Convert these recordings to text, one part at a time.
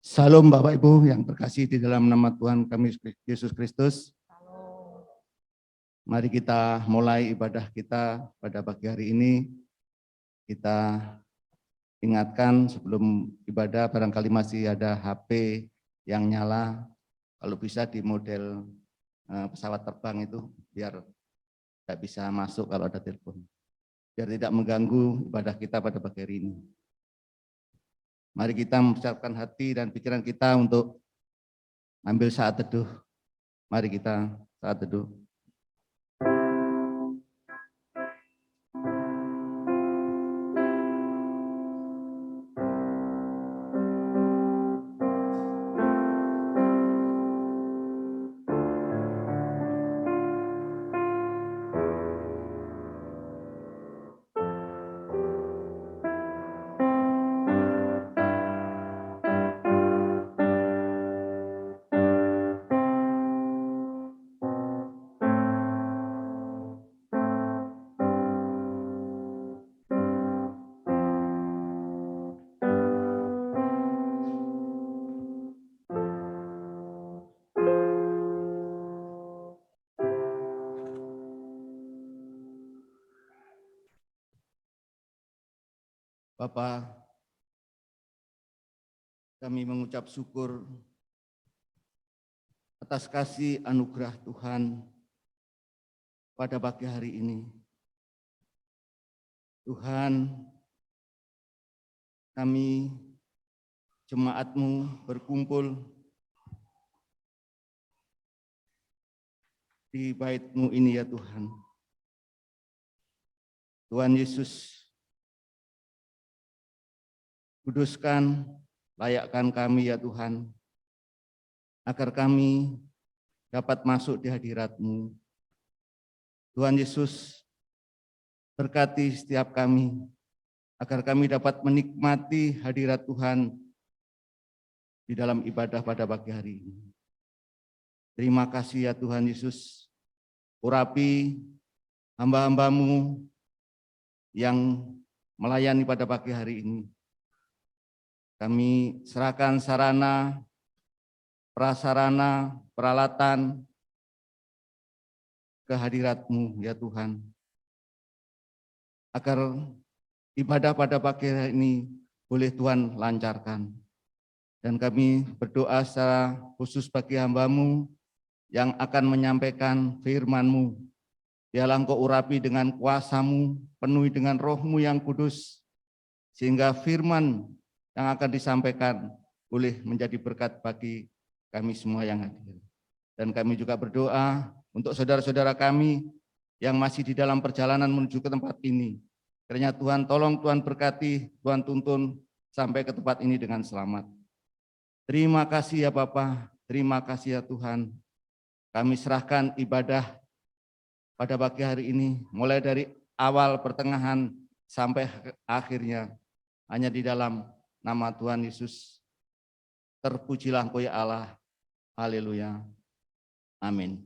Salam Bapak Ibu yang terkasih di dalam nama Tuhan kami Yesus Kristus. Mari kita mulai ibadah kita pada pagi hari ini. Kita ingatkan sebelum ibadah barangkali masih ada HP yang nyala. Kalau bisa di model pesawat terbang itu biar tidak bisa masuk kalau ada telepon. Biar tidak mengganggu ibadah kita pada pagi hari ini. Mari kita mempersiapkan hati dan pikiran kita untuk ambil saat teduh. Mari kita saat teduh. Bapa, kami mengucap syukur atas kasih anugerah Tuhan pada pagi hari ini. Tuhan, kami jemaat-Mu berkumpul di bait-Mu ini ya Tuhan. Tuhan Yesus, kuduskan, layakkan kami ya Tuhan, agar kami dapat masuk di hadirat-Mu. Tuhan Yesus, berkati setiap kami, agar kami dapat menikmati hadirat Tuhan di dalam ibadah pada pagi hari ini. Terima kasih ya Tuhan Yesus, urapi hamba-hamba-Mu yang melayani pada pagi hari ini. Kami serahkan sarana, prasarana, peralatan ke hadirat-Mu ya Tuhan. Agar ibadah pada pagi hari ini boleh Tuhan lancarkan. Dan kami berdoa secara khusus bagi hamba-Mu yang akan menyampaikan firman-Mu. Biarlah Engkau urapi dengan kuasa-Mu, penuhi dengan Roh-Mu yang kudus, sehingga firman yang akan disampaikan boleh menjadi berkat bagi kami semua yang hadir. Dan kami juga berdoa untuk saudara-saudara kami yang masih di dalam perjalanan menuju ke tempat ini. Kiranya Tuhan tolong, Tuhan berkati, Tuhan tuntun sampai ke tempat ini dengan selamat. Terima kasih ya Bapa, terima kasih ya Tuhan. Kami serahkan ibadah pada pagi hari ini, mulai dari awal, pertengahan, sampai akhirnya, hanya di dalam nama Tuhan Yesus. Terpujilah Engkau ya Allah. Haleluya. Amin.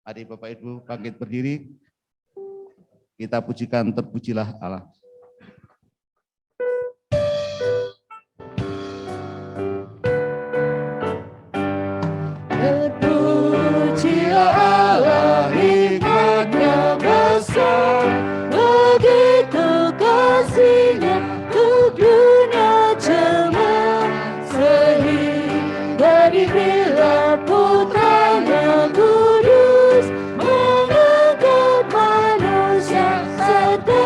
Mari Bapak Ibu bangkit berdiri. Kita pujikan terpujilah Allah. Terpujilah Allah, hikmat-Nya besar, begitu kasih-Nya untuk dunia jemaat, sehingga diberilah Putra-Nya kudus, mengangkat manusia serta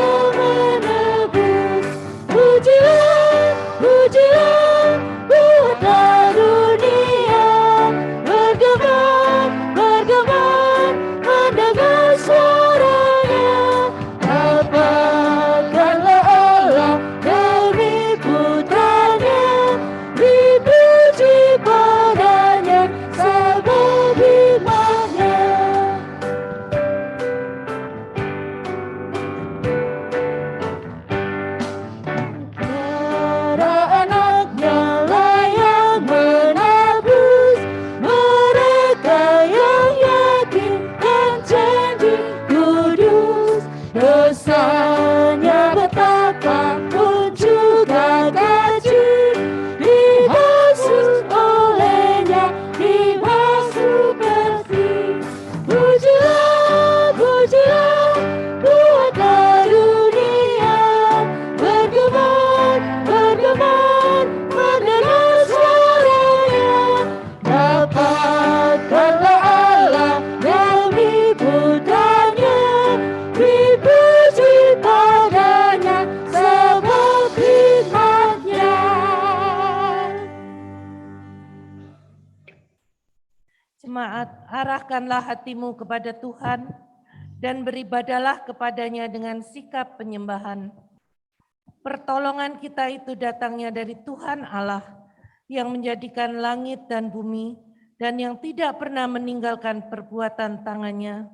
Jemaat, arahkanlah hatimu kepada Tuhan dan beribadahlah kepadanya dengan sikap penyembahan. Pertolongan kita itu datangnya dari Tuhan Allah yang menjadikan langit dan bumi dan yang tidak pernah meninggalkan perbuatan tangannya.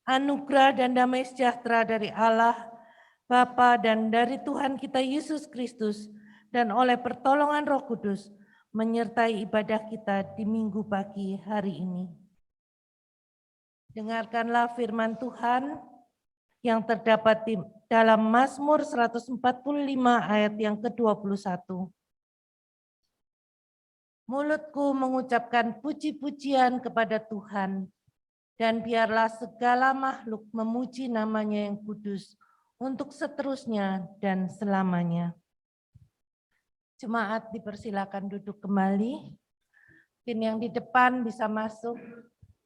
Anugerah dan damai sejahtera dari Allah, Bapa dan dari Tuhan kita Yesus Kristus dan oleh pertolongan Roh Kudus menyertai ibadah kita di minggu pagi hari ini. Dengarkanlah firman Tuhan yang terdapat di dalam Mazmur 145 ayat yang ke-21. Mulutku mengucapkan puji-pujian kepada Tuhan, dan biarlah segala makhluk memuji namanya yang kudus untuk seterusnya dan selamanya. Jemaat dipersilakan duduk kembali. Mungkin yang di depan bisa masuk.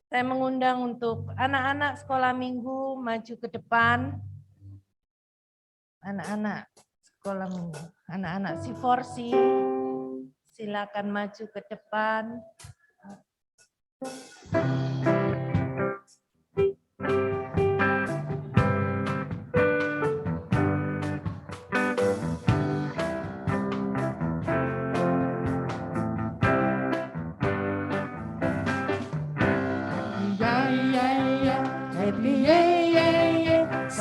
Saya mengundang untuk anak-anak sekolah minggu maju ke depan. Anak-anak sekolah minggu, anak-anak Siforsi, silakan maju ke depan.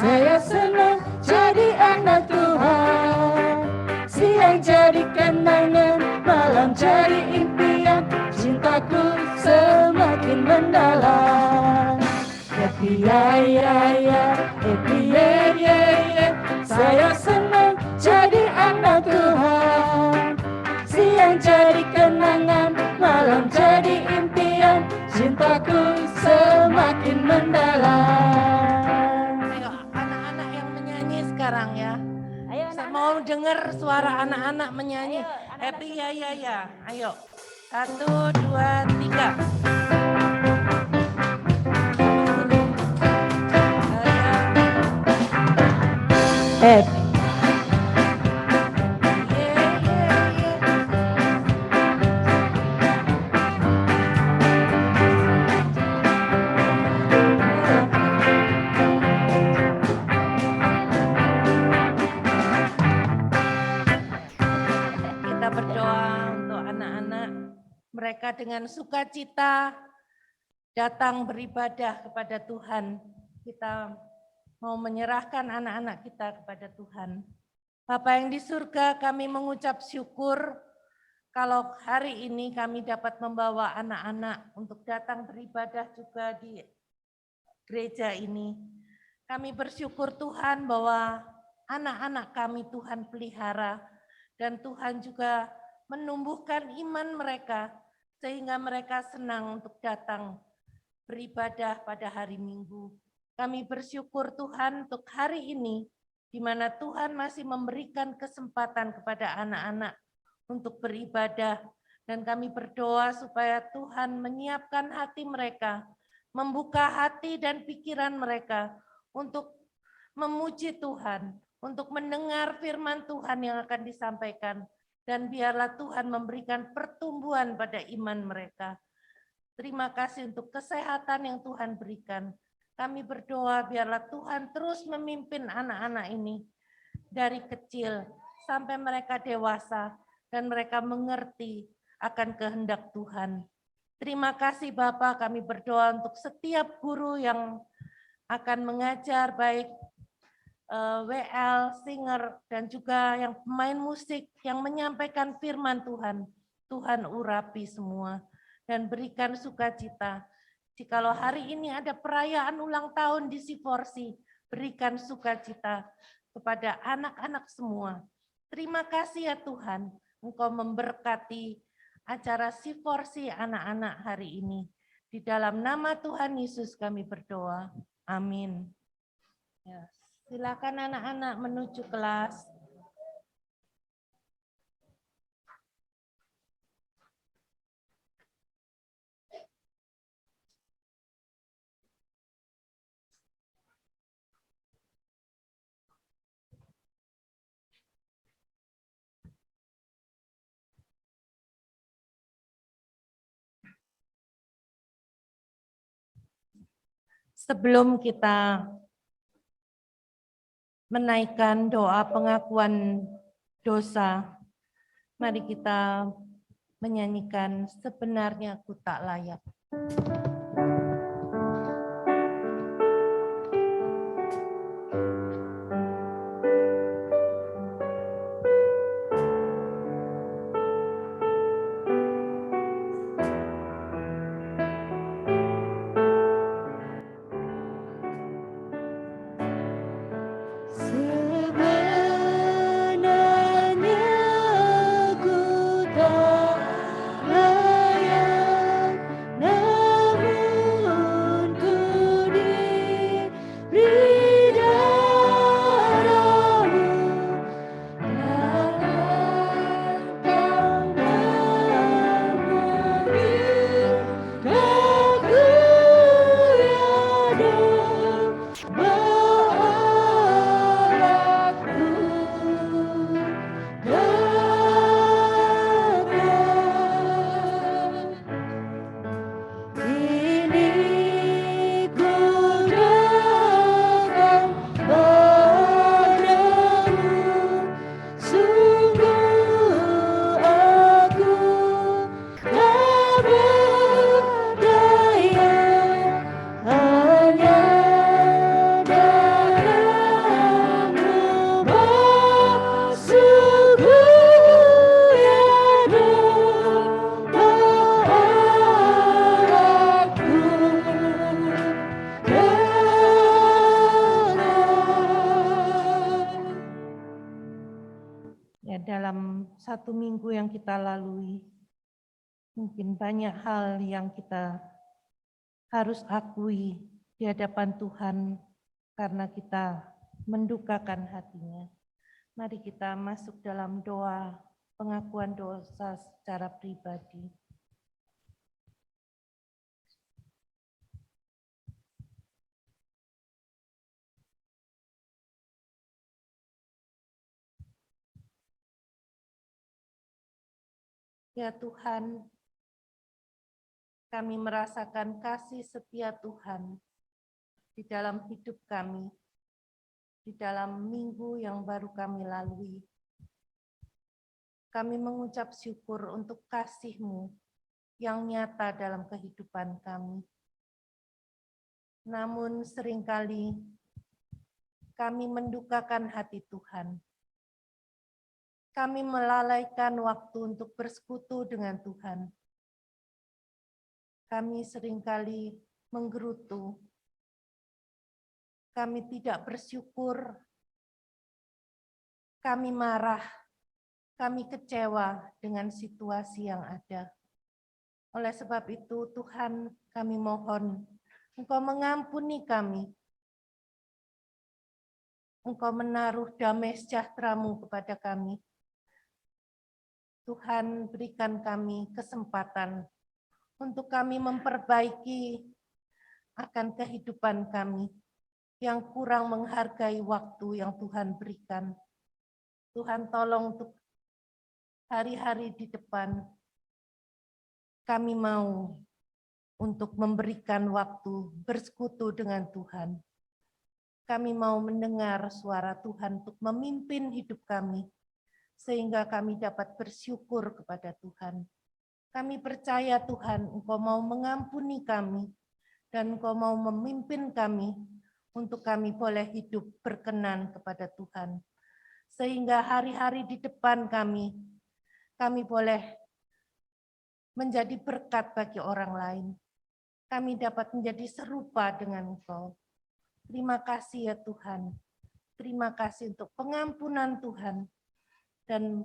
Saya senang jadi anak Tuhan. Siang jadi kenangan, malam jadi impian. Cintaku semakin mendalam. Happy happy Saya senang jadi anak Tuhan. Siang jadi kenangan, malam jadi impian. Cintaku semakin mendalam. Ayo anak-anak yang menyanyi sekarang ya. Ayo Saya anak-anak. mau dengar suara anak-anak menyanyi. Ayo, anak-anak. Happy ya. Ayo. 1, 2, 3. Happy. Kita berdoa untuk anak-anak. Mereka dengan sukacita datang beribadah kepada Tuhan. Kita mau menyerahkan anak-anak kita kepada Tuhan. Bapa yang di surga, kami mengucap syukur kalau hari ini kami dapat membawa anak-anak untuk datang beribadah juga di gereja ini. Kami bersyukur Tuhan bahwa anak-anak kami Tuhan pelihara dan Tuhan juga menumbuhkan iman mereka sehingga mereka senang untuk datang beribadah pada hari Minggu. Kami bersyukur Tuhan untuk hari ini di mana Tuhan masih memberikan kesempatan kepada anak-anak untuk beribadah dan kami berdoa supaya Tuhan menyiapkan hati mereka, membuka hati dan pikiran mereka untuk memuji Tuhan, untuk mendengar firman Tuhan yang akan disampaikan dan biarlah Tuhan memberikan pertumbuhan pada iman mereka. Terima kasih untuk kesehatan yang Tuhan berikan. Kami berdoa biarlah Tuhan terus memimpin anak-anak ini dari kecil sampai mereka dewasa dan mereka mengerti akan kehendak Tuhan. Terima kasih Bapak, kami berdoa untuk setiap guru yang akan mengajar baik WL, singer, dan juga yang pemain musik yang menyampaikan firman Tuhan. Tuhan urapi semua dan berikan sukacita. Jikalau hari ini ada perayaan ulang tahun di Siforsi, berikan sukacita kepada anak-anak semua. Terima kasih ya Tuhan, Engkau memberkati acara Siforsi anak-anak hari ini. Di dalam nama Tuhan Yesus kami berdoa. Amin. Ya, silakan anak-anak menuju kelas. Sebelum kita menaikkan doa pengakuan dosa, mari kita menyanyikan Sebenarnya Aku Tak Layak. Dalam satu minggu yang kita lalui, mungkin banyak hal yang kita harus akui di hadapan Tuhan karena kita mendukakan hatinya. Mari kita masuk dalam doa pengakuan dosa secara pribadi. Ya Tuhan, kami merasakan kasih setia Tuhan di dalam hidup kami, di dalam minggu yang baru kami lalui. Kami mengucap syukur untuk kasih-Mu yang nyata dalam kehidupan kami. Namun seringkali kami mendukakan hati Tuhan. Kami melalaikan waktu untuk bersekutu dengan Tuhan. Kami seringkali menggerutu. Kami tidak bersyukur. Kami marah. Kami kecewa dengan situasi yang ada. Oleh sebab itu, Tuhan, kami mohon Engkau mengampuni kami. Engkau menaruh damai sejahtera-Mu kepada kami. Tuhan, berikan kami kesempatan untuk kami memperbaiki akan kehidupan kami yang kurang menghargai waktu yang Tuhan berikan. Tuhan, tolong untuk hari-hari di depan kami mau untuk memberikan waktu bersekutu dengan Tuhan. Kami mau mendengar suara Tuhan untuk memimpin hidup kami, sehingga kami dapat bersyukur kepada Tuhan. Kami percaya Tuhan, Engkau mau mengampuni kami, dan Engkau mau memimpin kami, untuk kami boleh hidup berkenan kepada Tuhan. Sehingga hari-hari di depan kami boleh menjadi berkat bagi orang lain. Kami dapat menjadi serupa dengan Engkau. Terima kasih ya Tuhan. Terima kasih untuk pengampunan Tuhan dan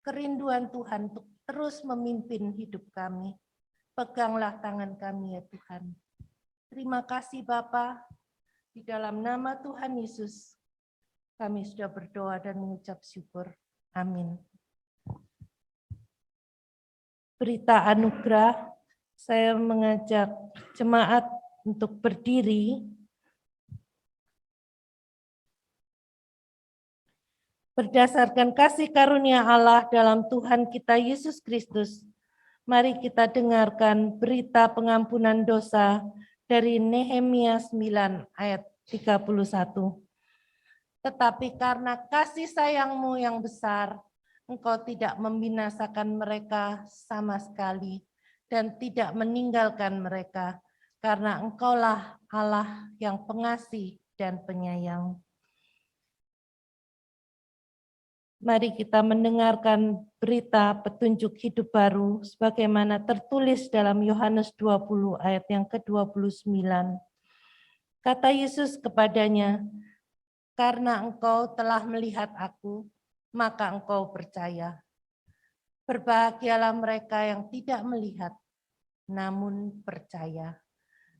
kerinduan Tuhan untuk terus memimpin hidup kami. Peganglah tangan kami ya Tuhan. Terima kasih Bapa. Di dalam nama Tuhan Yesus, kami sudah berdoa dan mengucap syukur. Amin. Berita anugerah, saya mengajak jemaat untuk berdiri. Berdasarkan kasih karunia Allah dalam Tuhan kita Yesus Kristus, mari kita dengarkan berita pengampunan dosa dari Nehemia 9 ayat 31. Tetapi karena kasih sayang-Mu yang besar, Engkau tidak membinasakan mereka sama sekali dan tidak meninggalkan mereka, karena Engkaulah Allah yang pengasih dan penyayang. Mari kita mendengarkan berita petunjuk hidup baru sebagaimana tertulis dalam Yohanes 20 ayat yang ke-29. Kata Yesus kepadanya, "Karena engkau telah melihat aku, maka engkau percaya. Berbahagialah mereka yang tidak melihat, namun percaya."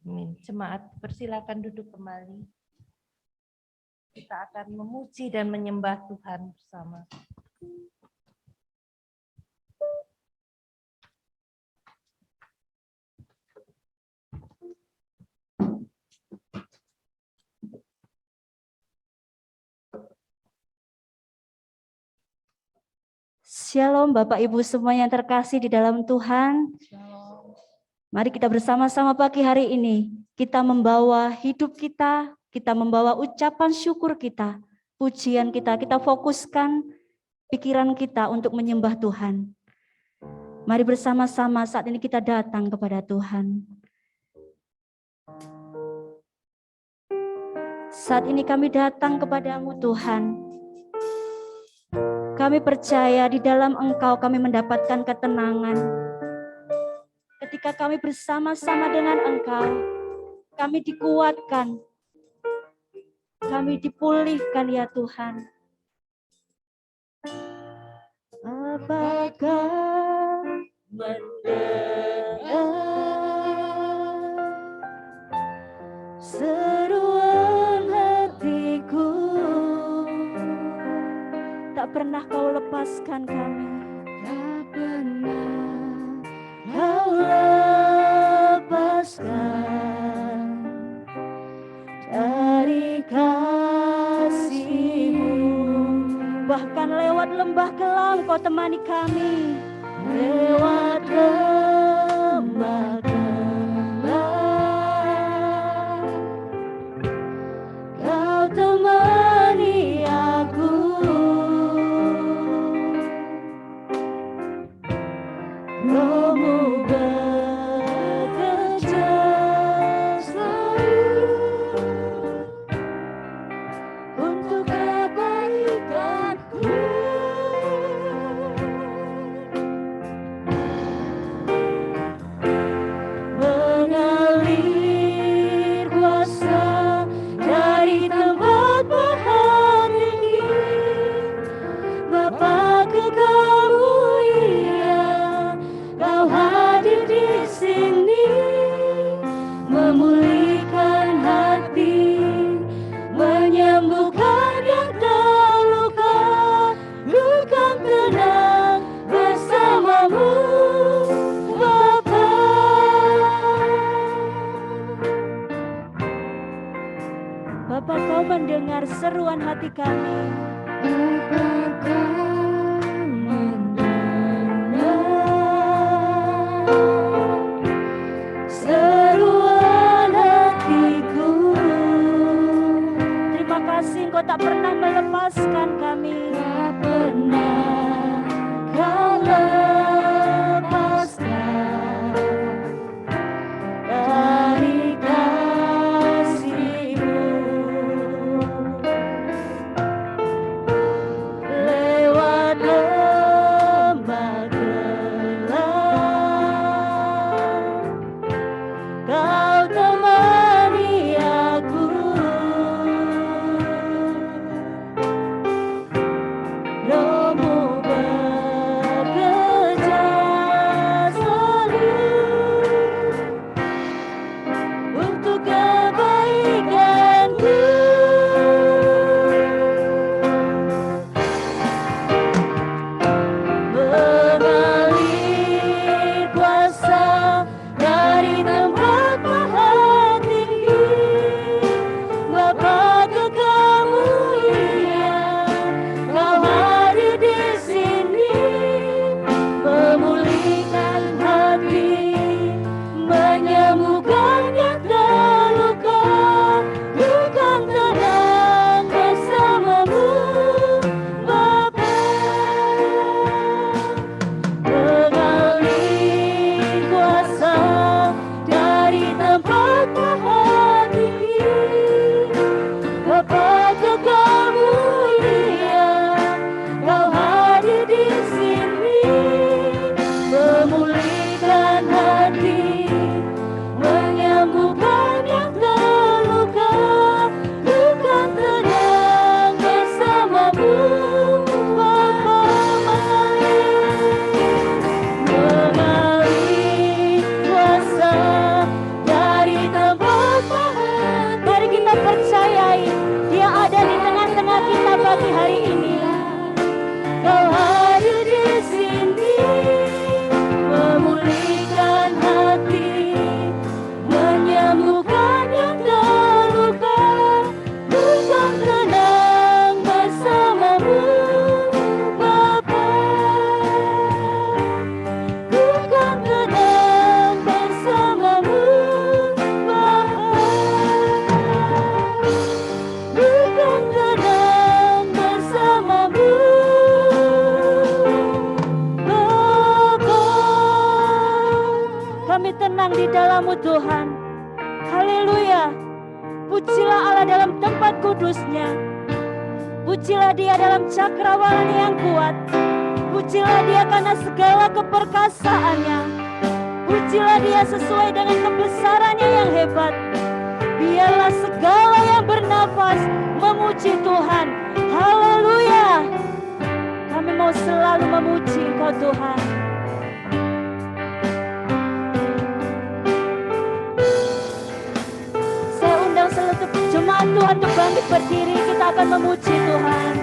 Amin. Jemaat, persilakan duduk kembali. Kita akan memuji dan menyembah Tuhan bersama. Shalom Bapak Ibu semua yang terkasih di dalam Tuhan. Mari kita bersama-sama pagi hari ini, kita membawa hidup kita membawa ucapan syukur kita, pujian kita fokuskan pikiran kita untuk menyembah Tuhan. Mari bersama-sama saat ini kita datang kepada Tuhan. Saat ini kami datang kepadamu Tuhan. Kami percaya di dalam Engkau kami mendapatkan ketenangan. Ketika kami bersama-sama dengan Engkau, kami dikuatkan, kami dipulihkan ya Tuhan. Apakah mendengar seruan hatiku? Tak pernah Kau lepaskan kami, tak pernah Kau lepaskan dari kasih-Mu. Bahkan lewat lembah kelam Kau temani kami, lewat lembah kelam Kau temani aku. Roh-Mu bekerja selalu untuk kebaikanku. Mengalir kuasa dari tempat Maha Tinggi, Bapa-Ku Kau mulia, Kau hadir di sini, memulihkan hati, menyembuhkan yang terluka, luka tenang bersama-Mu, Bapa. Bapa, Kau mendengar seruan hati kami. Bapa, Kau mendengar seruan hatiku. Terima kasih Engkau tak pernah melepaskan kami. Tak pernah Kau lepaskan dari kasih-Mu. tenang di dalam-Mu Tuhan. Haleluya. Pujilah Allah dalam tempat kudusnya. Pujilah Dia dalam cakrawalanya yang kuat. Pujilah Dia karena segala keperkasaannya. Pujilah Dia sesuai dengan kebesarannya yang hebat. Biarlah segala yang bernafas memuji Tuhan. Haleluya. Kami mau selalu memuji Engkau Tuhan. Saya undang seluruh jemaat Tuhan untuk bangkit berdiri. Kita akan memuji Tuhan.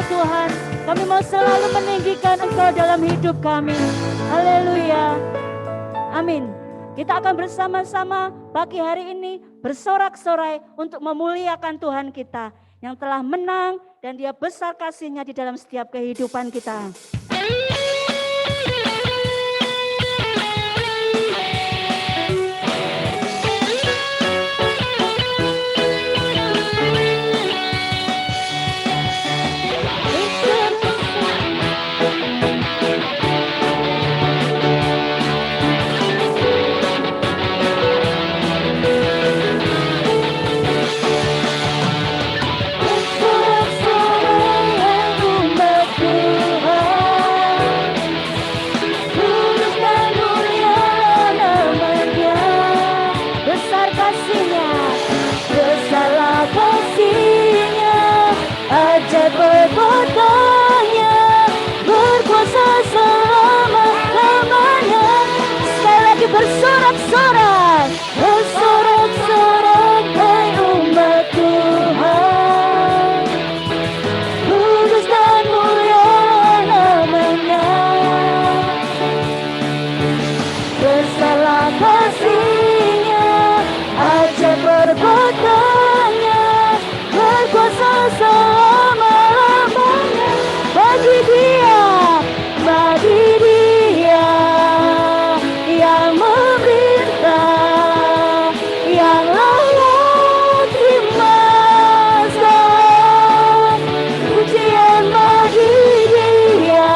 Tuhan, kami mau selalu meninggikan Engkau dalam hidup kami. Haleluya. Amin. Kita akan bersama-sama pagi hari ini bersorak-sorai untuk memuliakan Tuhan kita yang telah menang dan Dia besar kasih-Nya di dalam setiap kehidupan kita. Perbuatannya berkuasa selama-lamanya. Sekali lagi bersorak-sorai, bersorak-sorai, hai umat Tuhan. Kudus dan mulia namanya. Besarlah kasih-Nya, ajaib perbuatannya, berkuasa selama bagi Dia yang memerintah, yang layak terima pujian bagi Dia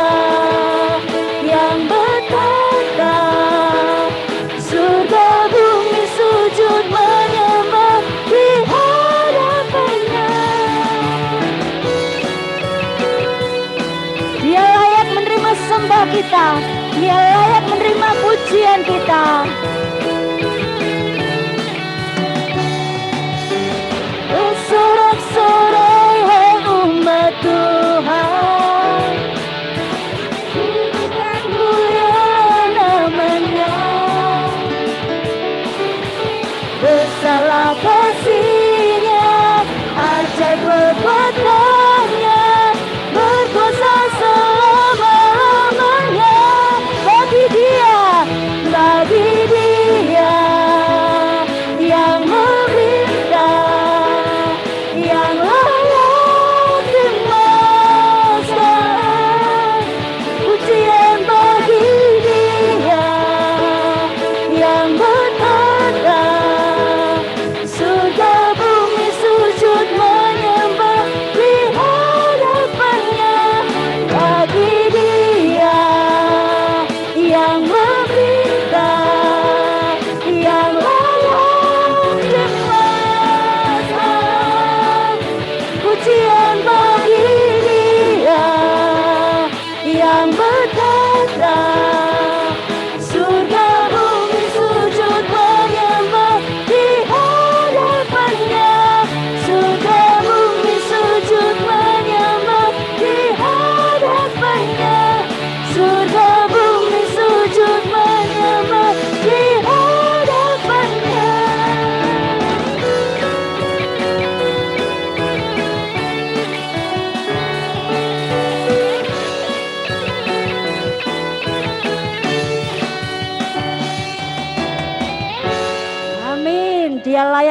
yang bertata, surga bumi sujud menyembah di hadapan-Nya. Dia layak menerima sembah kita. Dia layak menerima pujian kita. Bersorak-sorai hai umat Tuhan. Kudus mulia namanya. Besarlah kasih-Nya, ajaib perbuatannya, berkuasa selama-lamanya.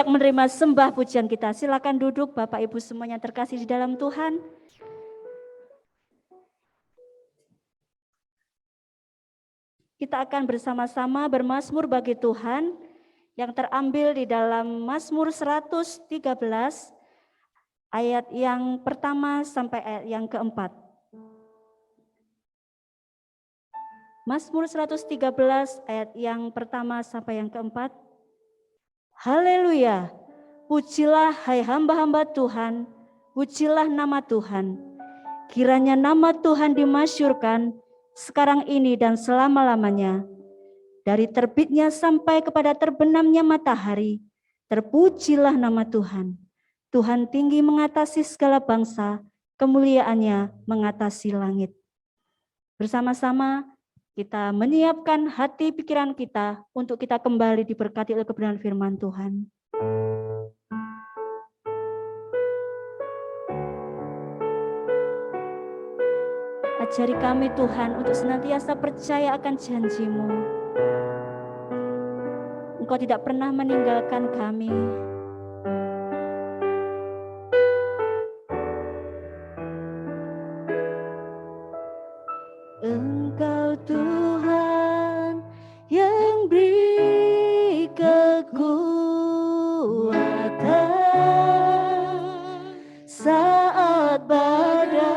siap menerima sembah pujian kita. Silakan duduk Bapak Ibu semuanya terkasih di dalam Tuhan. Kita akan bersama-sama bermazmur bagi Tuhan yang terambil di dalam Mazmur 113 ayat yang pertama sampai ayat yang keempat. Mazmur 113 ayat yang pertama sampai yang keempat. Haleluya, pujilah hai hamba-hamba Tuhan, pujilah nama Tuhan. Kiranya nama Tuhan dimasyhurkan sekarang ini dan selama-lamanya. Dari terbitnya sampai kepada terbenamnya matahari, terpujilah nama Tuhan. Tuhan tinggi mengatasi segala bangsa, kemuliaannya mengatasi langit. Bersama-sama kita menyiapkan hati pikiran kita untuk kita kembali diberkati oleh kebenaran firman Tuhan. Ajari kami Tuhan untuk senantiasa percaya akan janji-Mu. Engkau tidak pernah meninggalkan kami. Engkau Tuhan yang beri kekuatan saat badai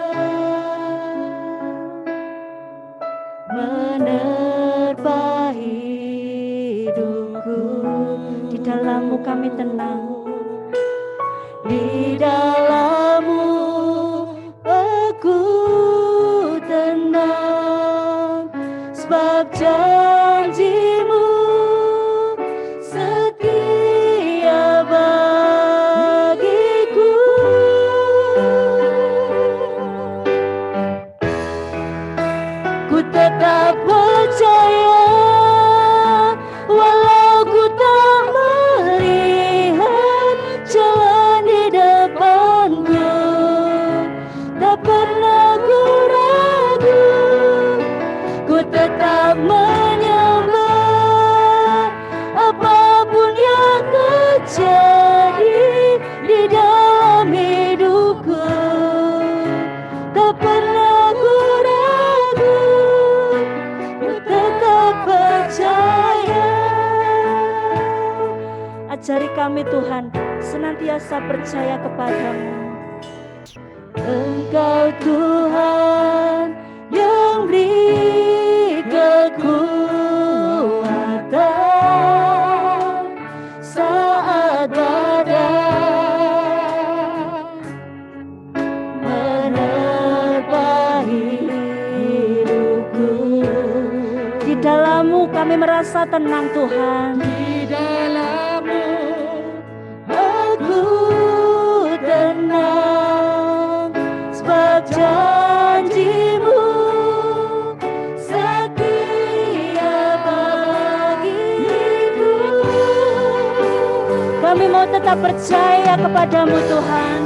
menerpa hidupku. Di dalam-Mu kami tenang, di dalam-Mu aku tenang, sebab janji-Mu setia bagiku. Ku tetap percaya walau ku tak melihat jalan di depanku, tak pernah ku ragu. Ku tetap menyembah apapun yang terjadi di dalam hidupku, tak pernah ku ragu. Ku tetap percaya. Ajari kami Tuhan senantiasa percaya kepadamu. Engkau Tuhan yang beri kekuatan saat badai menerpa hidupku. Di dalam-Mu kami merasa tenang Tuhan. Di dalam-Mu aku tenang, sebab janji-Mu setia bagiku. Kami mau tetap percaya kepadamu Tuhan.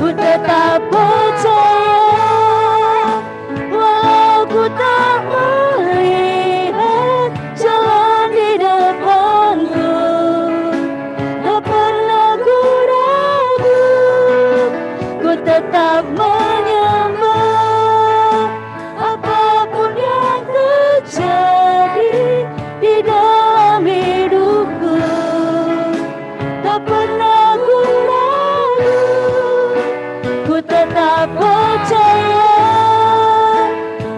Ku tetap percaya walau ku tak melihat jalan di depanku, tak pernah ku ragu. Ku tetap menyembah apapun yang terjadi di dalam hidupku, tak pernah ku ragu. Ku tetap percaya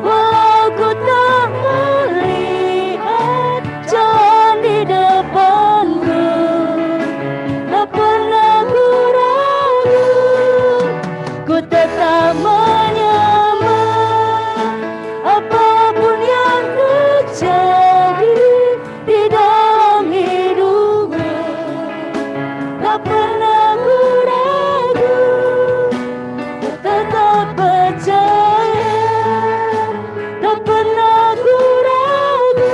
walau ku tak melihat jalan di depanku, tak pernah ku ragu. Ku tetap menyembah apapun yang terjadi di dalam hidupku, tak pernah ku ragu. Ku tetap percaya, tak pernah ku ragu.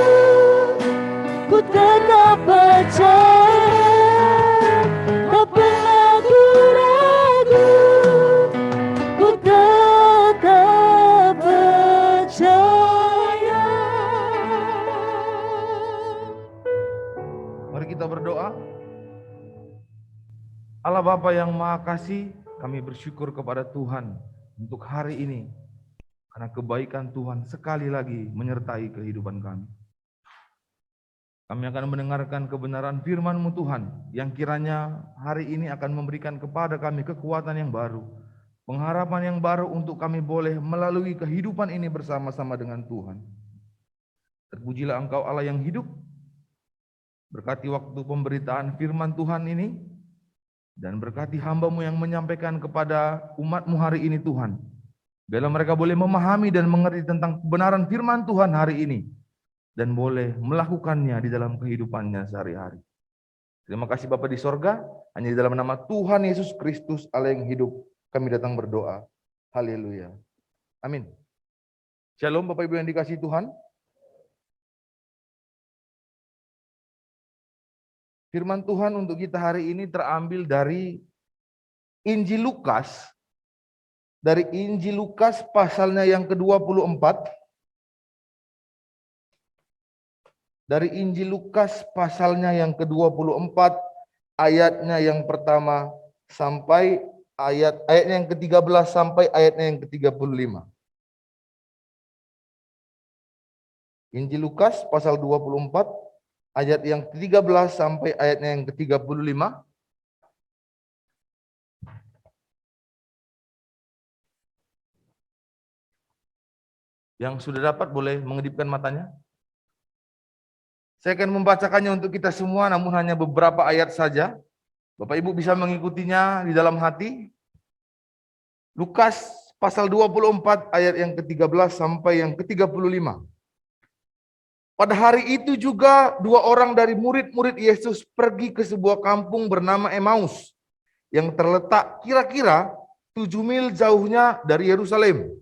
Ku tetap percaya, tak pernah ku ragu. Ku tetap Allah Bapa yang Maha Kasih, kami bersyukur kepada Tuhan untuk hari ini, karena kebaikan Tuhan sekali lagi menyertai kehidupan kami. Kami akan mendengarkan kebenaran firman-Mu Tuhan, yang kiranya hari ini akan memberikan kepada kami kekuatan yang baru, pengharapan yang baru untuk kami boleh melalui kehidupan ini bersama-sama dengan Tuhan. Terpujilah Engkau Allah yang hidup, berkati waktu pemberitaan firman Tuhan ini, dan berkati hamba-Mu yang menyampaikan kepada umat-Mu hari ini Tuhan. Biarlah mereka boleh memahami dan mengerti tentang kebenaran firman Tuhan hari ini, dan boleh melakukannya di dalam kehidupannya sehari-hari. Terima kasih Bapa di sorga, hanya di dalam nama Tuhan Yesus Kristus Allah yang hidup, kami datang berdoa. Haleluya. Amin. Shalom Bapak Ibu yang dikasihi Tuhan. Firman Tuhan untuk kita hari ini terambil dari Injil Lukas. Dari Injil Lukas pasalnya yang ke-24. Dari Injil Lukas pasalnya yang ke-24, ayatnya yang pertama sampai ayatnya yang ke-13 sampai ayatnya yang ke-35. Injil Lukas pasal 24, ayat yang ke-13 sampai ayatnya yang ke-35. Yang sudah dapat boleh mengedipkan matanya. Saya akan membacakannya untuk kita semua, namun hanya beberapa ayat saja. Bapak Ibu bisa mengikutinya di dalam hati. Lukas pasal 24 ayat yang ke-13 sampai yang ke-35. Pada hari itu juga 2 orang dari murid-murid Yesus pergi ke sebuah kampung bernama Emmaus, yang terletak kira-kira 7 mil jauhnya dari Yerusalem.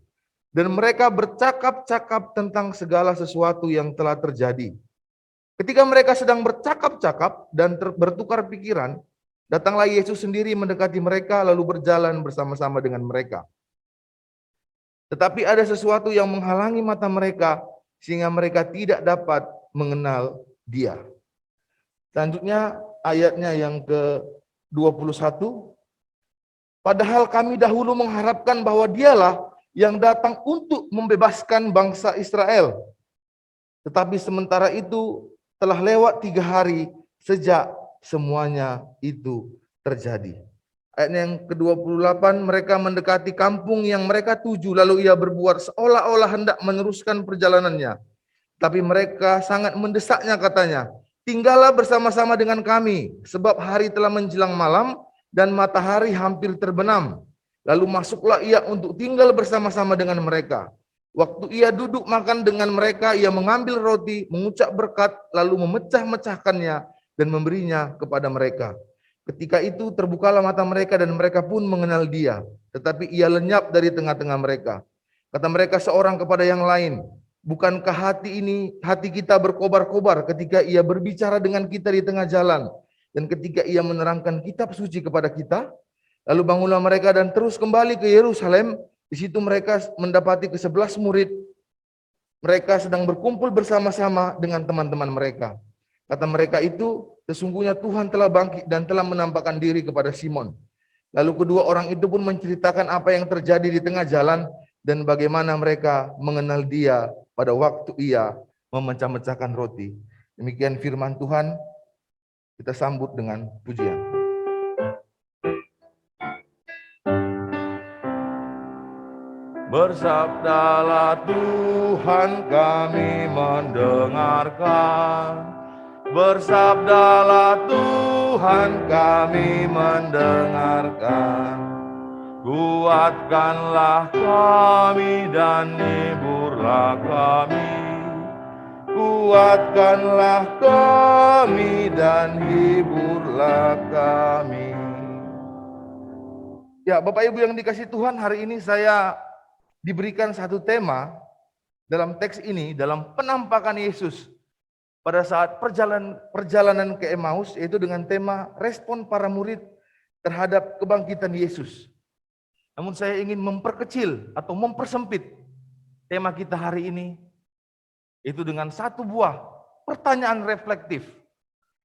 Dan mereka bercakap-cakap tentang segala sesuatu yang telah terjadi. Ketika mereka sedang bercakap-cakap dan bertukar pikiran, datanglah Yesus sendiri mendekati mereka lalu berjalan bersama-sama dengan mereka. Tetapi ada sesuatu yang menghalangi mata mereka sehingga mereka tidak dapat mengenal Dia. Selanjutnya ayatnya yang ke-21. Padahal kami dahulu mengharapkan bahwa Dialah yang datang untuk membebaskan bangsa Israel. Tetapi sementara itu telah lewat 3 hari sejak semuanya itu terjadi. Ayat yang ke-28, mereka mendekati kampung yang mereka tuju, lalu ia berbuat seolah-olah hendak meneruskan perjalanannya. Tapi mereka sangat mendesaknya, katanya, tinggallah bersama-sama dengan kami, sebab hari telah menjelang malam dan matahari hampir terbenam. Lalu masuklah ia untuk tinggal bersama-sama dengan mereka. Waktu ia duduk makan dengan mereka, ia mengambil roti, mengucap berkat, lalu memecah-mecahkannya dan memberinya kepada mereka. Ketika itu terbukalah mata mereka dan mereka pun mengenal Dia. Tetapi ia lenyap dari tengah-tengah mereka. Kata mereka seorang kepada yang lain, bukankah hati kita berkobar-kobar ketika ia berbicara dengan kita di tengah jalan, dan ketika ia menerangkan kitab suci kepada kita? Lalu bangunlah mereka dan terus kembali ke Yerusalem. Di situ mereka mendapati ke-11 murid. Mereka sedang berkumpul bersama-sama dengan teman-teman mereka. Kata mereka itu, sesungguhnya Tuhan telah bangkit dan telah menampakkan diri kepada Simon. Lalu kedua orang itu pun menceritakan apa yang terjadi di tengah jalan dan bagaimana mereka mengenal Dia pada waktu ia memecah-mecahkan roti. Demikian firman Tuhan, kita sambut dengan pujian. Bersabdalah Tuhan, kami mendengarkan. Bersabdalah Tuhan, kami mendengarkan. Kuatkanlah kami dan hiburlah kami. Kuatkanlah kami dan hiburlah kami. Ya, Bapak Ibu yang dikasihi Tuhan, hari ini saya diberikan satu tema dalam teks ini, dalam penampakan Yesus pada saat perjalanan ke Emmaus, yaitu dengan tema respon para murid terhadap kebangkitan Yesus. Namun saya ingin memperkecil atau mempersempit tema kita hari ini, itu dengan satu buah pertanyaan reflektif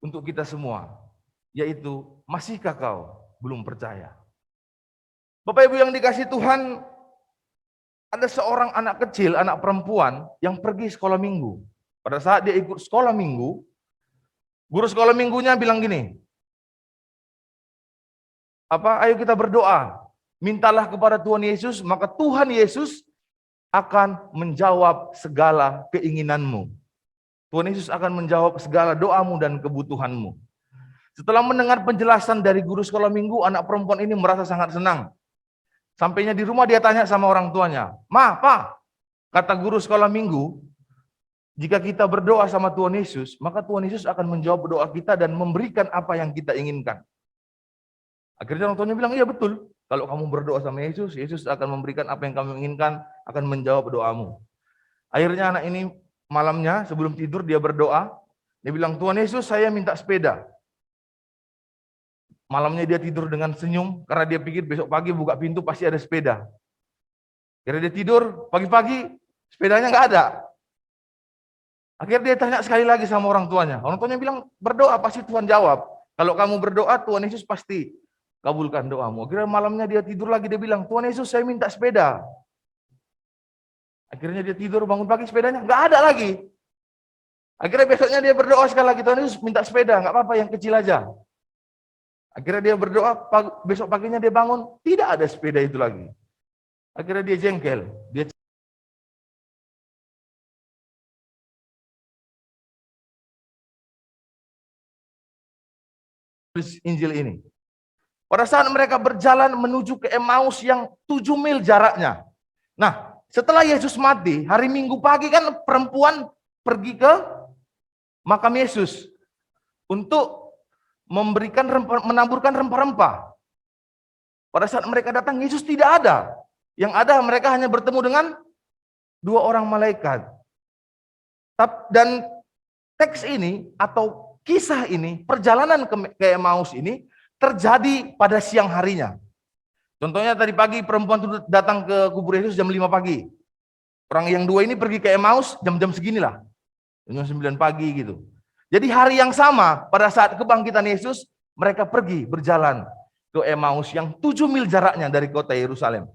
untuk kita semua, yaitu, masihkah kau belum percaya. Bapak Ibu yang dikasih Tuhan, ada seorang anak kecil, anak perempuan yang pergi sekolah minggu. Pada saat dia ikut sekolah minggu, guru sekolah minggunya bilang gini, ayo kita berdoa, mintalah kepada Tuhan Yesus, maka Tuhan Yesus akan menjawab segala keinginanmu. Tuhan Yesus akan menjawab segala doamu dan kebutuhanmu. Setelah mendengar penjelasan dari guru sekolah minggu, anak perempuan ini merasa sangat senang. Sampainya di rumah dia tanya sama orang tuanya, "Ma, Pa," kata guru sekolah minggu, "jika kita berdoa sama Tuhan Yesus, maka Tuhan Yesus akan menjawab doa kita dan memberikan apa yang kita inginkan." Akhirnya orang tuanya bilang, "Iya betul. Kalau kamu berdoa sama Yesus, Yesus akan memberikan apa yang kamu inginkan, akan menjawab doamu." Akhirnya anak ini malamnya sebelum tidur dia berdoa, dia bilang, "Tuhan Yesus, saya minta sepeda." Malamnya dia tidur dengan senyum karena dia pikir besok pagi buka pintu pasti ada sepeda. Akhirnya dia tidur, pagi-pagi sepedanya nggak ada. Akhirnya dia tanya sekali lagi sama orang tuanya. Orang tuanya bilang, "Berdoa pasti Tuhan jawab. Kalau kamu berdoa, Tuhan Yesus pasti kabulkan doamu." Akhirnya malamnya dia tidur lagi, dia bilang, "Tuhan Yesus, saya minta sepeda." Akhirnya dia tidur, bangun pagi sepedanya nggak ada lagi. Akhirnya besoknya dia berdoa sekali lagi, "Tuhan Yesus minta sepeda, nggak apa-apa yang kecil aja." Akhirnya dia berdoa, besok paginya dia bangun, tidak ada sepeda itu lagi. Akhirnya dia jengkel, dia tulis Injil ini. Pada saat mereka berjalan menuju ke Emmaus yang 7 mil jaraknya. Nah, setelah Yesus mati, hari Minggu pagi kan perempuan pergi ke makam Yesus untuk menaburkan rempah-rempah. Pada saat mereka datang, Yesus tidak ada. Yang ada mereka hanya bertemu dengan 2 orang malaikat. Dan teks ini atau kisah ini, perjalanan ke Emmaus ini terjadi pada siang harinya. Contohnya tadi pagi perempuan itu datang ke kubur Yesus jam 5 pagi. Orang yang 2 ini pergi ke Emmaus jam-jam seginilah. Jam 9 pagi gitu. Jadi hari yang sama pada saat kebangkitan Yesus, mereka pergi berjalan ke Emmaus yang 7 mil jaraknya dari kota Yerusalem.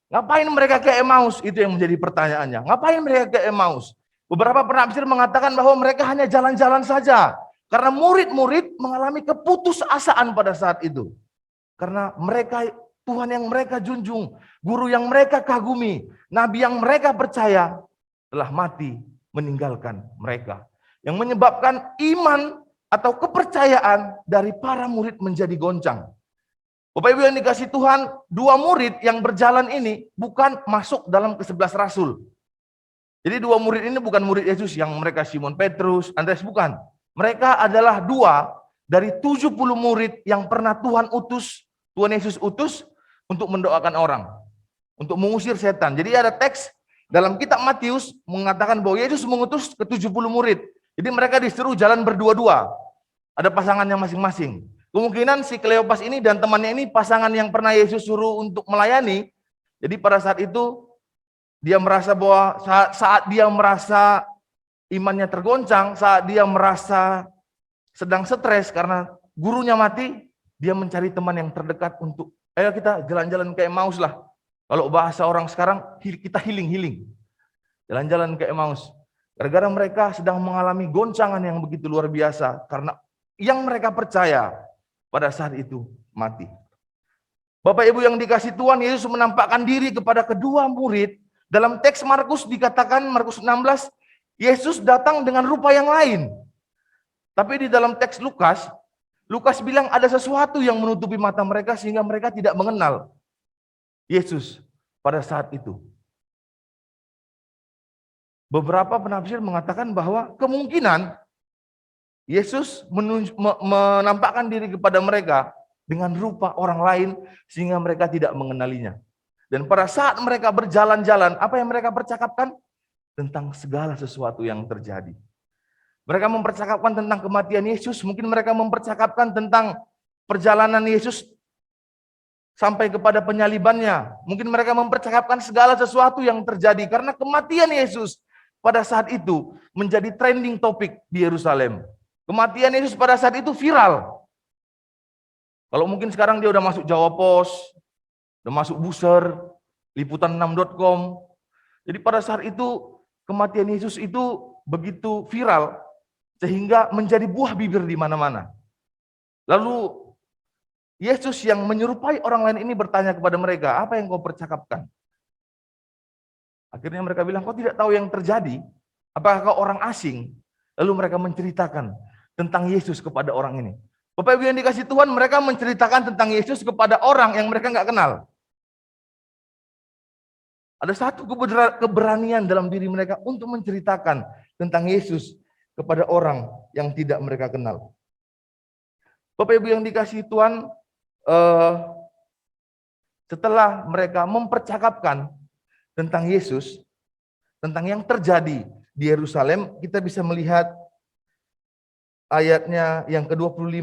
Ngapain mereka ke Emmaus? Itu yang menjadi pertanyaannya. Ngapain mereka ke Emmaus? Beberapa penafsir mengatakan bahwa mereka hanya jalan-jalan saja. Karena murid-murid mengalami keputusasaan pada saat itu. Karena mereka, Tuhan yang mereka junjung, guru yang mereka kagumi, nabi yang mereka percaya telah mati meninggalkan mereka. Yang menyebabkan iman atau kepercayaan dari para murid menjadi goncang. Bapak Ibu yang dikasih Tuhan, 2 murid yang berjalan ini bukan masuk dalam ke-11 rasul. Jadi 2 murid ini bukan murid Yesus yang mereka Simon Petrus, Andreas, bukan. Mereka adalah 2 dari 70 murid yang pernah Tuhan Yesus utus untuk mendoakan orang, untuk mengusir setan. Jadi ada teks dalam kitab Matius mengatakan bahwa Yesus mengutus ke 70 murid. Jadi mereka disuruh jalan berdua-dua. Ada pasangannya masing-masing. Kemungkinan si Kleopas ini dan temannya ini pasangan yang pernah Yesus suruh untuk melayani. Jadi pada saat itu dia merasa bahwa saat dia merasa imannya tergoncang, saat dia merasa sedang stres karena gurunya mati, dia mencari teman yang terdekat untuk, ayo kita jalan-jalan ke Emmaus lah. Kalau bahasa orang sekarang, kita healing. Jalan-jalan ke Emmaus. Gara-gara mereka sedang mengalami goncangan yang begitu luar biasa, karena yang mereka percaya pada saat itu mati. Bapak Ibu yang dikasih Tuhan, Yesus menampakkan diri kepada kedua murid. Dalam teks Markus dikatakan, Markus 16, Yesus datang dengan rupa yang lain. Tapi di dalam teks Lukas bilang ada sesuatu yang menutupi mata mereka sehingga mereka tidak mengenal Yesus pada saat itu. Beberapa penafsir mengatakan bahwa kemungkinan Yesus menampakkan diri kepada mereka dengan rupa orang lain sehingga mereka tidak mengenalinya. Dan pada saat mereka berjalan-jalan, apa yang mereka percakapkan? Tentang segala sesuatu yang terjadi. Mereka mempercakapkan tentang kematian Yesus, mungkin mereka mempercakapkan tentang perjalanan Yesus sampai kepada penyalibannya. Mungkin mereka mempercakapkan segala sesuatu yang terjadi karena kematian Yesus pada saat itu menjadi trending topik di Yerusalem. Kematian Yesus pada saat itu viral. Kalau mungkin sekarang dia udah masuk Jawa Pos, udah masuk Buser, liputan6.com. Jadi pada saat itu kematian Yesus itu begitu viral sehingga menjadi buah bibir di mana-mana. Lalu Yesus yang menyerupai orang lain ini bertanya kepada mereka, apa yang kau percakapkan? Akhirnya mereka bilang, kau tidak tahu yang terjadi? Apakah kau orang asing? Lalu mereka menceritakan tentang Yesus kepada orang ini. Bapak Ibu yang dikasih Tuhan, mereka menceritakan tentang Yesus kepada orang yang mereka nggak kenal. Ada satu keberanian dalam diri mereka untuk menceritakan tentang Yesus kepada orang yang tidak mereka kenal. Bapak Ibu yang dikasih Tuhan, setelah mereka mempercakapkan tentang Yesus, tentang yang terjadi di Yerusalem, kita bisa melihat ayatnya yang ke-25,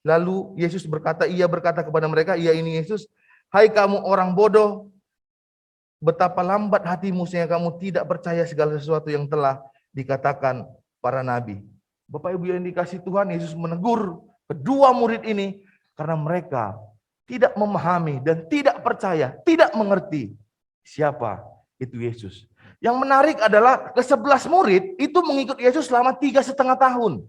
lalu Yesus berkata, ia berkata kepada mereka, ia ini Yesus, hai kamu orang bodoh, betapa lambat hatimu sehingga kamu tidak percaya segala sesuatu yang telah dikatakan para nabi. Bapak Ibu yang dikasih Tuhan, Yesus menegur kedua murid ini karena mereka tidak memahami dan tidak percaya, tidak mengerti siapa itu Yesus. Yang menarik adalah ke-11 murid itu mengikut Yesus selama 3,5 tahun.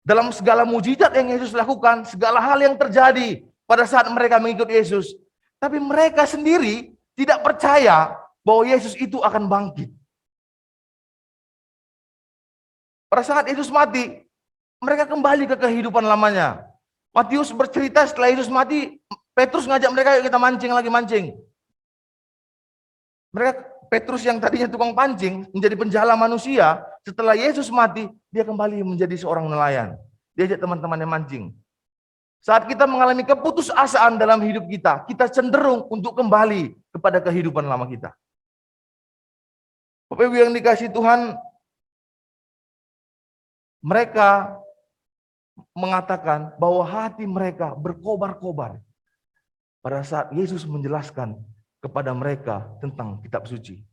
Dalam segala mujizat yang Yesus lakukan, segala hal yang terjadi pada saat mereka mengikut Yesus. Tapi mereka sendiri tidak percaya bahwa Yesus itu akan bangkit. Pada saat Yesus mati, mereka kembali ke kehidupan lamanya. Matius bercerita setelah Yesus mati, Petrus ngajak mereka, yuk kita mancing lagi mancing. Petrus yang tadinya tukang pancing, menjadi penjala manusia, setelah Yesus mati, dia kembali menjadi seorang nelayan. Dia ajak teman-temannya mancing. Saat kita mengalami keputusasaan dalam hidup kita, kita cenderung untuk kembali kepada kehidupan lama kita. Bapak Ibu yang dikasih Tuhan, mereka mengatakan bahwa hati mereka berkobar-kobar pada saat Yesus menjelaskan kepada mereka tentang kitab suci.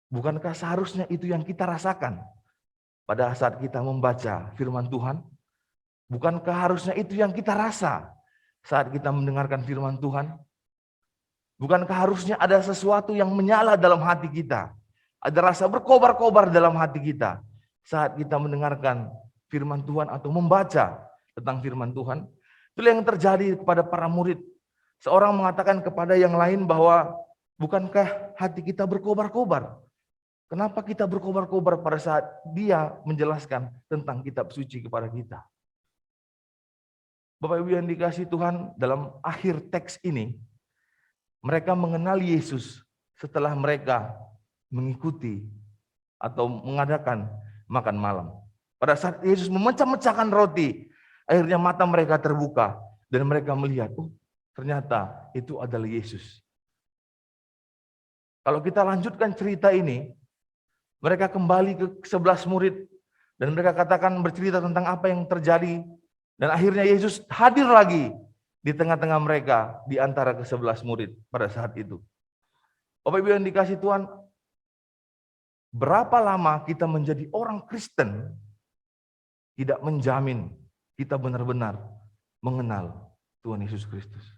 Bukankah seharusnya itu yang kita rasakan pada saat kita membaca firman Tuhan? Bukankah harusnya itu yang kita rasa saat kita mendengarkan firman Tuhan? Bukankah harusnya ada sesuatu yang menyala dalam hati kita? Ada rasa berkobar-kobar dalam hati kita saat kita mendengarkan firman Tuhan atau membaca tentang firman Tuhan? Itulah yang terjadi kepada para murid. Seorang mengatakan kepada yang lain bahwa bukankah hati kita berkobar-kobar? Kenapa kita berkobar-kobar pada saat dia menjelaskan tentang kitab suci kepada kita? Bapak Ibu yang dikasih Tuhan, dalam akhir teks ini, mereka mengenal Yesus setelah mereka mengikuti atau mengadakan makan malam. Pada saat Yesus memecah-mecahkan roti, akhirnya mata mereka terbuka dan mereka melihat, oh ternyata itu adalah Yesus. Kalau kita lanjutkan cerita ini, mereka kembali ke 11 murid dan mereka katakan bercerita tentang apa yang terjadi dan akhirnya Yesus hadir lagi di tengah-tengah mereka di antara ke-11 murid pada saat itu. Bapak Ibu yang dikasih Tuhan, berapa lama kita menjadi orang Kristen tidak menjamin kita benar-benar mengenal Tuhan Yesus Kristus.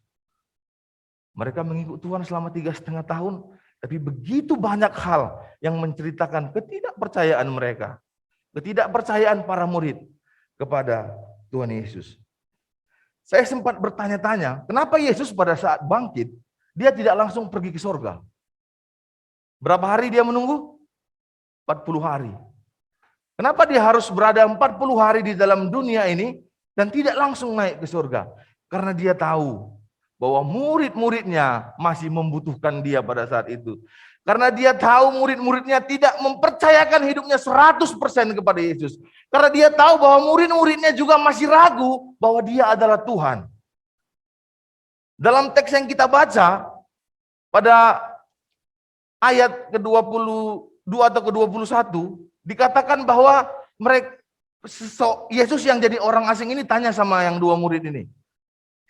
Mereka mengikut Tuhan selama 3,5 tahun, tapi begitu banyak hal yang menceritakan ketidakpercayaan mereka, ketidakpercayaan para murid kepada Tuhan Yesus. Saya sempat bertanya-tanya, kenapa Yesus pada saat bangkit, dia tidak langsung pergi ke surga? Berapa hari dia menunggu? 40 hari. Kenapa dia harus berada 40 hari di dalam dunia ini dan tidak langsung naik ke surga? Karena dia tahu bahwa murid-muridnya masih membutuhkan dia pada saat itu. Karena dia tahu murid-muridnya tidak mempercayakan hidupnya 100% kepada Yesus. Karena dia tahu bahwa murid-muridnya juga masih ragu bahwa dia adalah Tuhan. Dalam teks yang kita baca, pada ayat ke-22 atau ke-21, dikatakan bahwa Yesus yang jadi orang asing ini tanya sama yang dua murid ini.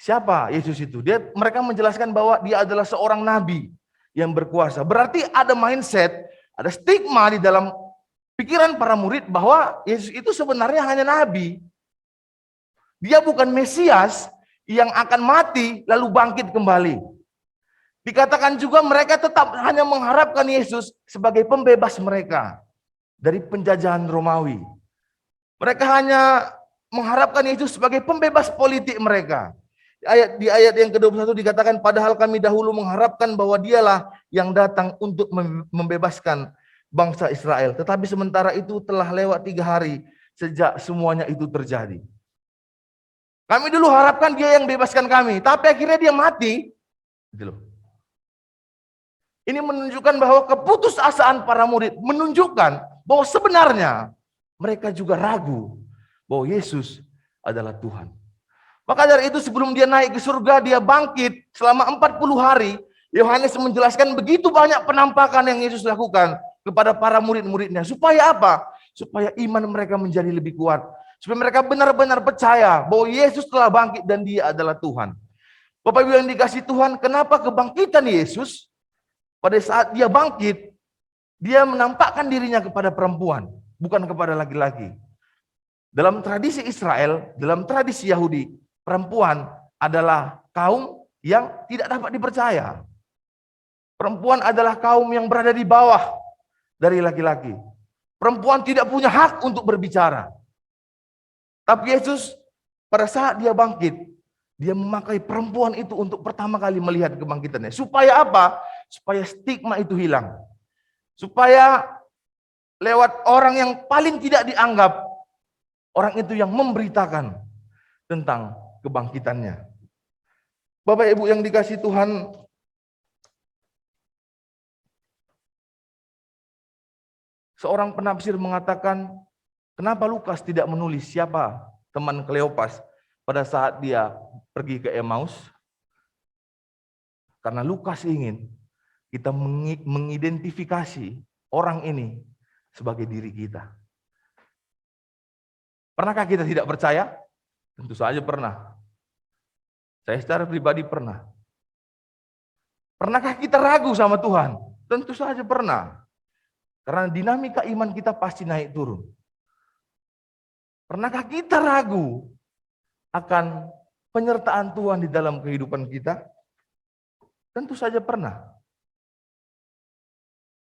Siapa Yesus itu? Mereka menjelaskan bahwa dia adalah seorang nabi yang berkuasa. Berarti ada mindset, ada stigma di dalam pikiran para murid bahwa Yesus itu sebenarnya hanya nabi. Dia bukan Mesias yang akan mati lalu bangkit kembali. Dikatakan juga mereka tetap hanya mengharapkan Yesus sebagai pembebas mereka dari penjajahan Romawi. Mereka hanya mengharapkan Yesus sebagai pembebas politik mereka. Di ayat yang ke-21 dikatakan, padahal kami dahulu mengharapkan bahwa dialah yang datang untuk membebaskan bangsa Israel. Tetapi sementara itu telah lewat 3 hari sejak semuanya itu terjadi. Kami dulu harapkan dia yang bebaskan kami, tapi akhirnya dia mati. Gitu loh. Ini menunjukkan bahwa keputusasaan para murid, menunjukkan bahwa sebenarnya mereka juga ragu bahwa Yesus adalah Tuhan. Maka dari itu sebelum dia naik ke surga, dia bangkit selama 40 hari. Yohanes menjelaskan begitu banyak penampakan yang Yesus lakukan kepada para murid-muridnya. Supaya apa? Supaya iman mereka menjadi lebih kuat. Supaya mereka benar-benar percaya bahwa Yesus telah bangkit dan dia adalah Tuhan. Bapak Ibu yang dikasihi Tuhan, kenapa kebangkitan Yesus pada saat dia bangkit, dia menampakkan dirinya kepada perempuan, bukan kepada laki-laki. Dalam tradisi Israel, dalam tradisi Yahudi, perempuan adalah kaum yang tidak dapat dipercaya. Perempuan adalah kaum yang berada di bawah dari laki-laki. Perempuan tidak punya hak untuk berbicara. Tapi Yesus pada saat dia bangkit, dia memakai perempuan itu untuk pertama kali melihat kebangkitannya. Supaya apa? Supaya stigma itu hilang. Supaya lewat orang yang paling tidak dianggap, orang itu yang memberitakan tentang kebangkitannya. Bapak Ibu yang dikasihi Tuhan, seorang penafsir mengatakan, kenapa Lukas tidak menulis siapa teman Kleopas pada saat dia pergi ke Emmaus? Karena Lukas ingin kita mengidentifikasi orang ini sebagai diri kita. Pernahkah kita tidak percaya? Tentu saja pernah. Saya secara pribadi pernah. Pernahkah kita ragu sama Tuhan? Tentu saja pernah. Karena dinamika iman kita pasti naik turun. Pernahkah kita ragu akan penyertaan Tuhan di dalam kehidupan kita? Tentu saja pernah.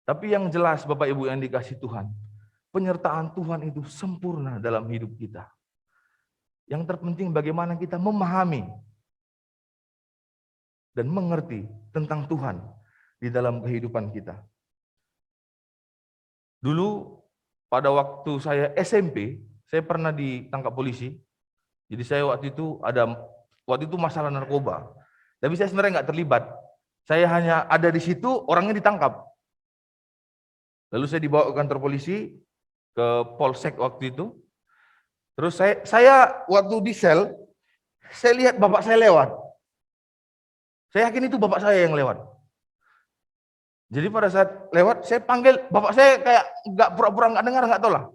Tapi yang jelas Bapak Ibu yang dikasihi Tuhan, penyertaan Tuhan itu sempurna dalam hidup kita. Yang terpenting bagaimana kita memahami dan mengerti tentang Tuhan di dalam kehidupan kita. Dulu pada waktu saya SMP, saya pernah ditangkap polisi. Jadi saya waktu itu masalah narkoba. Tapi saya sebenarnya nggak terlibat. Saya hanya ada di situ, orangnya ditangkap. Lalu saya dibawa ke kantor polisi, ke Polsek waktu itu. Terus saya waktu di sel, saya lihat bapak saya lewat. Saya yakin itu bapak saya yang lewat. Jadi pada saat lewat, saya panggil bapak saya kayak nggak pura-pura nggak dengar, nggak tahu lah.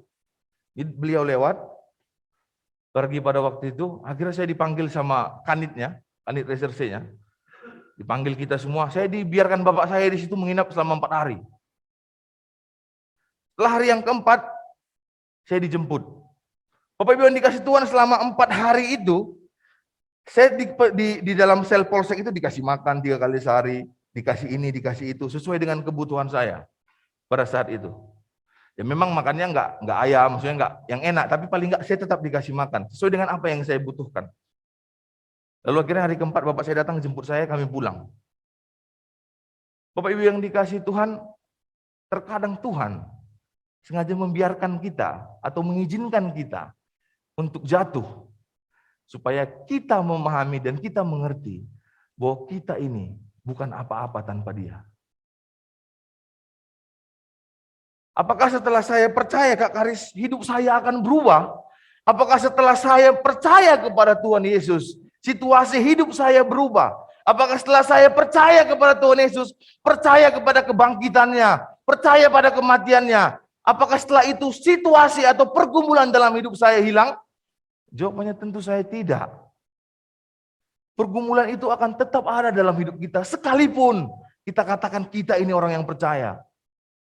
Jadi beliau lewat, pergi pada waktu itu, akhirnya saya dipanggil sama kanitnya, kanit resersenya. Dipanggil kita semua, saya dibiarkan bapak saya di situ menginap selama 4 hari. Setelah hari yang keempat, saya dijemput. Bapak Ibu yang dikasih Tuhan, selama 4 hari itu, saya di dalam sel polsek itu dikasih makan 3 kali sehari, dikasih ini, dikasih itu, sesuai dengan kebutuhan saya pada saat itu. Ya memang makannya nggak ayam, maksudnya nggak yang enak, tapi paling nggak saya tetap dikasih makan, sesuai dengan apa yang saya butuhkan. Lalu akhirnya hari keempat bapak saya datang jemput saya, kami pulang. Bapak Ibu yang dikasih Tuhan, terkadang Tuhan sengaja membiarkan kita atau mengizinkan kita untuk jatuh, supaya kita memahami dan kita mengerti bahwa kita ini bukan apa-apa tanpa Dia. Apakah setelah saya percaya Kak Karis, hidup saya akan berubah? Apakah setelah saya percaya kepada Tuhan Yesus, situasi hidup saya berubah? Apakah setelah saya percaya kepada Tuhan Yesus, percaya kepada kebangkitannya, percaya pada kematiannya, apakah setelah itu situasi atau pergumulan dalam hidup saya hilang? Jawabannya tentu saya tidak. Pergumulan itu akan tetap ada dalam hidup kita, sekalipun kita katakan kita ini orang yang percaya.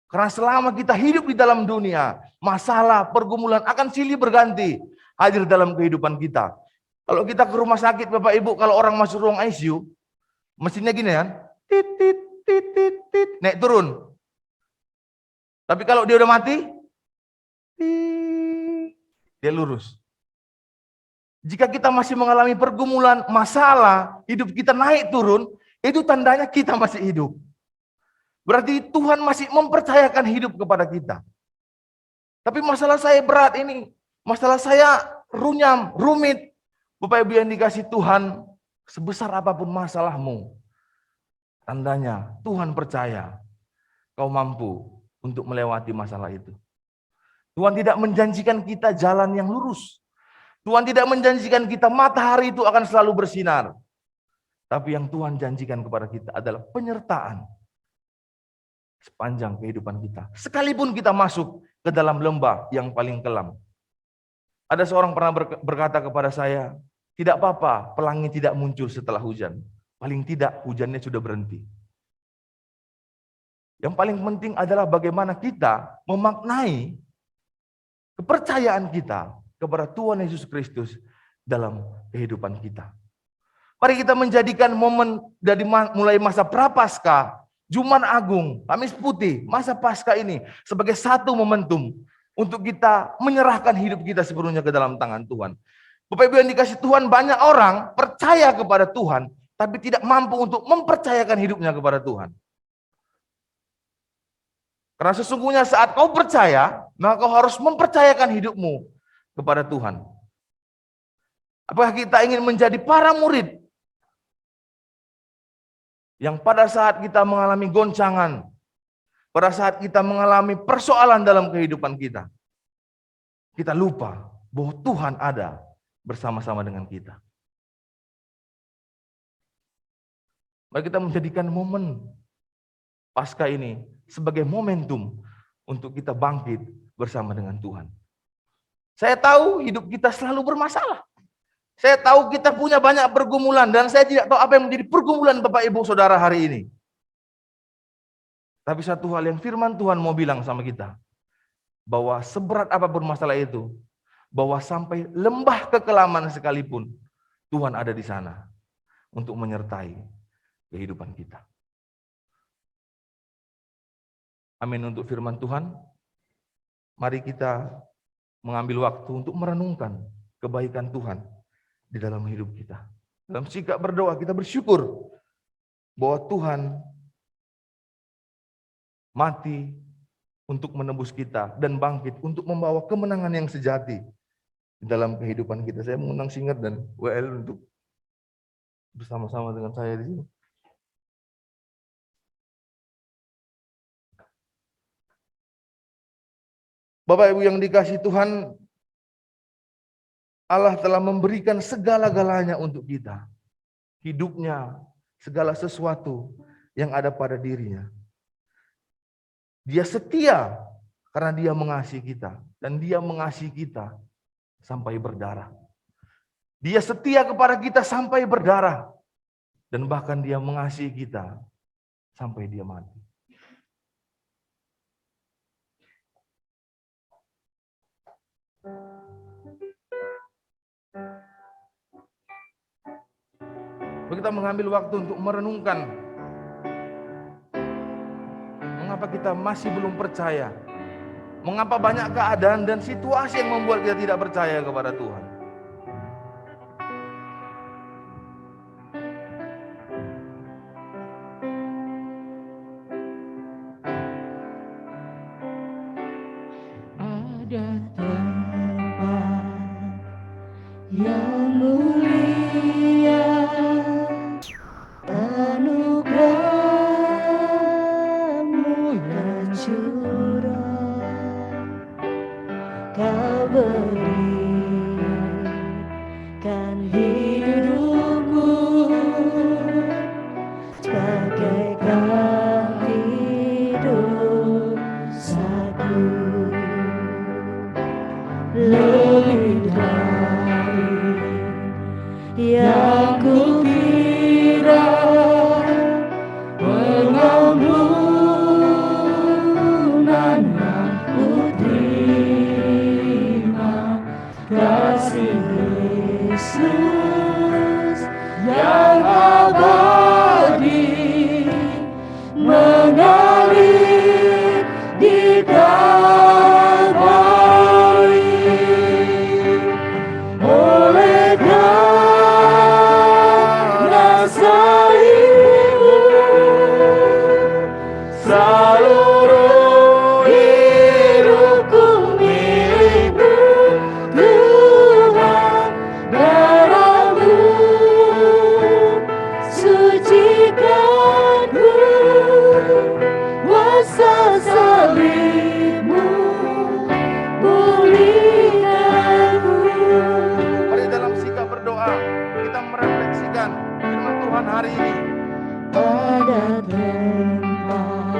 Karena selama kita hidup di dalam dunia, masalah, pergumulan akan silih berganti hadir dalam kehidupan kita. Kalau kita ke rumah sakit Bapak Ibu, kalau orang masuk ruang ICU, mesinnya gini kan, tit, tit, tit, tit, tit, naik turun. Tapi kalau dia udah mati, tit, dia lurus. Jika kita masih mengalami pergumulan, masalah, hidup kita naik turun, itu tandanya kita masih hidup. Berarti Tuhan masih mempercayakan hidup kepada kita. Tapi masalah saya berat ini, masalah saya runyam, rumit. Bapak Ibu yang dikasih Tuhan, sebesar apapun masalahmu, tandanya Tuhan percaya kau mampu untuk melewati masalah itu. Tuhan tidak menjanjikan kita jalan yang lurus. Tuhan tidak menjanjikan kita matahari itu akan selalu bersinar. Tapi yang Tuhan janjikan kepada kita adalah penyertaan sepanjang kehidupan kita. Sekalipun kita masuk ke dalam lembah yang paling kelam. Ada seorang pernah berkata kepada saya, tidak apa-apa pelangi tidak muncul setelah hujan. Paling tidak hujannya sudah berhenti. Yang paling penting adalah bagaimana kita memaknai kepercayaan kita kepada Tuhan Yesus Kristus dalam kehidupan kita. Mari kita menjadikan momen dari mulai masa Prapaskah, Jumat Agung, Kamis Putih, masa Paskah ini sebagai satu momentum untuk kita menyerahkan hidup kita sepenuhnya ke dalam tangan Tuhan. Bapak Ibu yang dikasih Tuhan, banyak orang percaya kepada Tuhan, tapi tidak mampu untuk mempercayakan hidupnya kepada Tuhan. Karena sesungguhnya saat kau percaya, maka kau harus mempercayakan hidupmu kepada Tuhan. Apakah kita ingin menjadi para murid yang pada saat kita mengalami goncangan, pada saat kita mengalami persoalan dalam kehidupan kita, kita lupa bahwa Tuhan ada bersama-sama dengan kita. Mari kita menjadikan momen Paskah ini sebagai momentum untuk kita bangkit bersama dengan Tuhan. Saya tahu hidup kita selalu bermasalah. Saya tahu kita punya banyak pergumulan dan saya tidak tahu apa yang menjadi pergumulan Bapak Ibu Saudara hari ini. Tapi satu hal yang firman Tuhan mau bilang sama kita, bahwa seberat apapun masalah itu, bahwa sampai lembah kekelaman sekalipun, Tuhan ada di sana untuk menyertai kehidupan kita. Amin untuk firman Tuhan. Mari kita mengambil waktu untuk merenungkan kebaikan Tuhan di dalam hidup kita. Dalam sikap berdoa kita bersyukur bahwa Tuhan mati untuk menebus kita dan bangkit untuk membawa kemenangan yang sejati di dalam kehidupan kita. Saya mengundang Singer dan WL untuk bersama-sama dengan saya di sini. Bapak Ibu yang dikasihi Tuhan, Allah telah memberikan segala-galanya untuk kita. Hidupnya, segala sesuatu yang ada pada dirinya. Dia setia karena dia mengasihi kita. Dan dia mengasihi kita sampai berdarah. Dia setia kepada kita sampai berdarah. Dan bahkan dia mengasihi kita sampai dia mati. Kita mengambil waktu untuk merenungkan mengapa kita masih belum percaya, mengapa banyak keadaan dan situasi yang membuat kita tidak percaya kepada Tuhan. Ada tempat yang mulia, anugerah-Mu ya curah, Kau beri salib-Mu, pulihkanku. Mari dalam sikap berdoa kita merefleksikan firman Tuhan hari ini. Pada tempat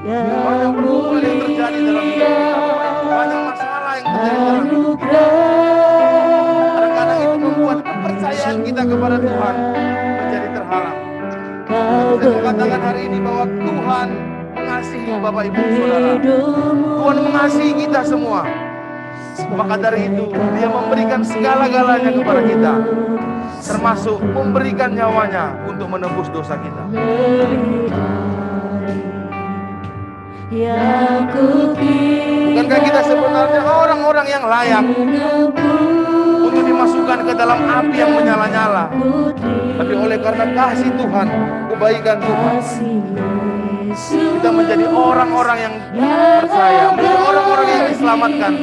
yang Banyak pergumulan yang terjadi dalam hidup kita, Bapak Ibu. Banyak masalah yang terjadi dalam hidup kita. Kadang-kadang itu membuat kepercayaan kita kepada Tuhan menjadi terhalang. Saya mengatakan hari ini bahwa Tuhan mengasihi Bapak Ibu Saudara. Tuhan mengasihi kita semua. Maka dari itu Dia memberikan segala-galanya kepada kita, termasuk memberikan nyawanya untuk menebus dosa kita. Bukankah kita sebenarnya orang-orang yang layak untuk dimasukkan ke dalam api yang menyala-nyala? Tapi oleh karena kasih Tuhan, kebaikan Tuhan, kita menjadi orang-orang yang percaya, menjadi orang-orang yang diselamatkan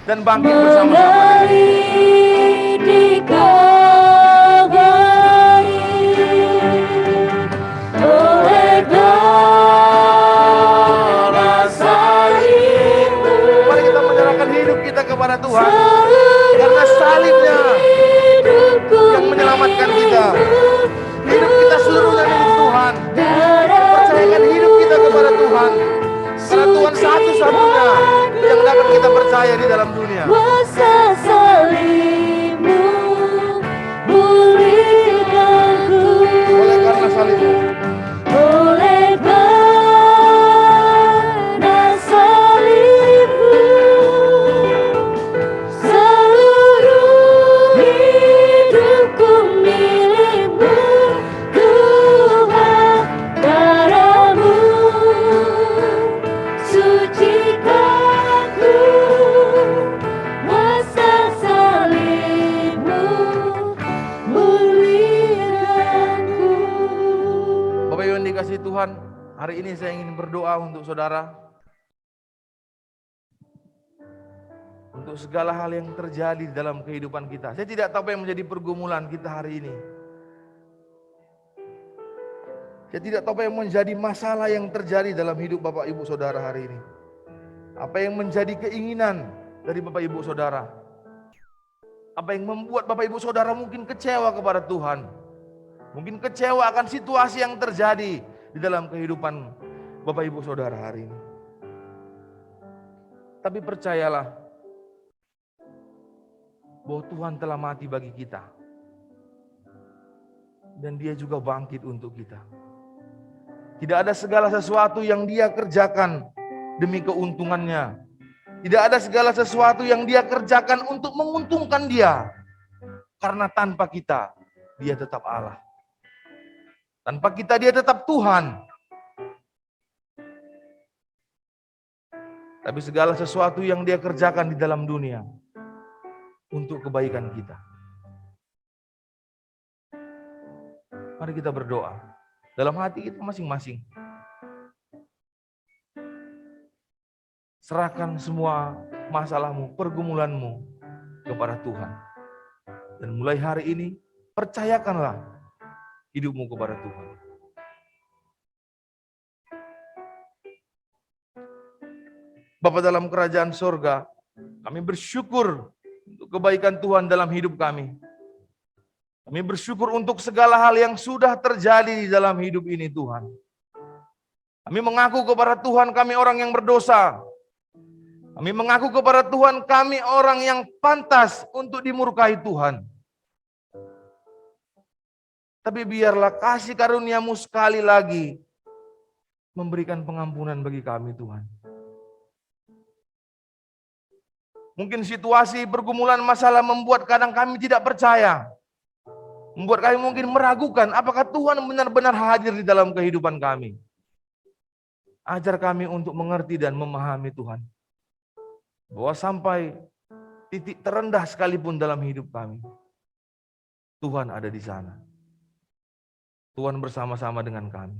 dan bangkit bersama-sama dengan Mari kita menyerahkan hidup kita kepada Tuhan, karena salibnya yang menyelamatkan kita. Hidup kita seluruhnya milik Tuhan. Percayakan hidup kita kepada Tuhan, karena Tuhan satu-satunya yang dapat kita percaya di dalam dunia. Kuasa salib-Mu, pulihkanku. Oleh karena salib-Mu, Oleh karena salib-Mu, seluruh hidupku milik-Mu, Tuhan. Darah-Mu sucikanku, kuasa salib-Mu, pulihkanku. Bapak Ibu yang dikasihi Tuhan, hari ini saya ingin berdoa untuk saudara, untuk segala hal yang terjadi dalam kehidupan kita. Saya tidak tahu apa yang menjadi pergumulan kita hari ini. Saya tidak tahu apa yang menjadi masalah yang terjadi dalam hidup Bapak Ibu Saudara hari ini. Apa yang menjadi keinginan dari Bapak Ibu Saudara. Apa yang membuat Bapak Ibu Saudara mungkin kecewa kepada Tuhan. Mungkin kecewa akan situasi yang terjadi di dalam kehidupan Bapak Ibu Saudara hari ini. Tapi percayalah bahwa Tuhan telah mati bagi kita. Dan Dia juga bangkit untuk kita. Tidak ada segala sesuatu yang Dia kerjakan demi keuntungannya. Tidak ada segala sesuatu yang Dia kerjakan untuk menguntungkan Dia. Karena tanpa kita, Dia tetap Allah. Tanpa kita, Dia tetap Tuhan. Tapi segala sesuatu yang Dia kerjakan di dalam dunia untuk kebaikan kita. Mari kita berdoa dalam hati kita masing-masing. Serahkan semua masalahmu, pergumulanmu kepada Tuhan. Dan mulai hari ini, percayakanlah hidupmu kepada Tuhan. Bapa dalam kerajaan sorga, kami bersyukur untuk kebaikan Tuhan dalam hidup kami. Kami bersyukur untuk segala hal yang sudah terjadi di dalam hidup ini Tuhan. Kami mengaku kepada Tuhan kami orang yang berdosa. Kami mengaku kepada Tuhan kami orang yang pantas untuk dimurkai Tuhan. Tapi biarlah kasih karunia-Mu sekali lagi memberikan pengampunan bagi kami Tuhan. Mungkin situasi pergumulan masalah membuat kadang kami tidak percaya. Membuat kami mungkin meragukan apakah Tuhan benar-benar hadir di dalam kehidupan kami. Ajar kami untuk mengerti dan memahami Tuhan. Bahwa sampai titik terendah sekalipun dalam hidup kami, Tuhan ada di sana. Tuhan bersama-sama dengan kami.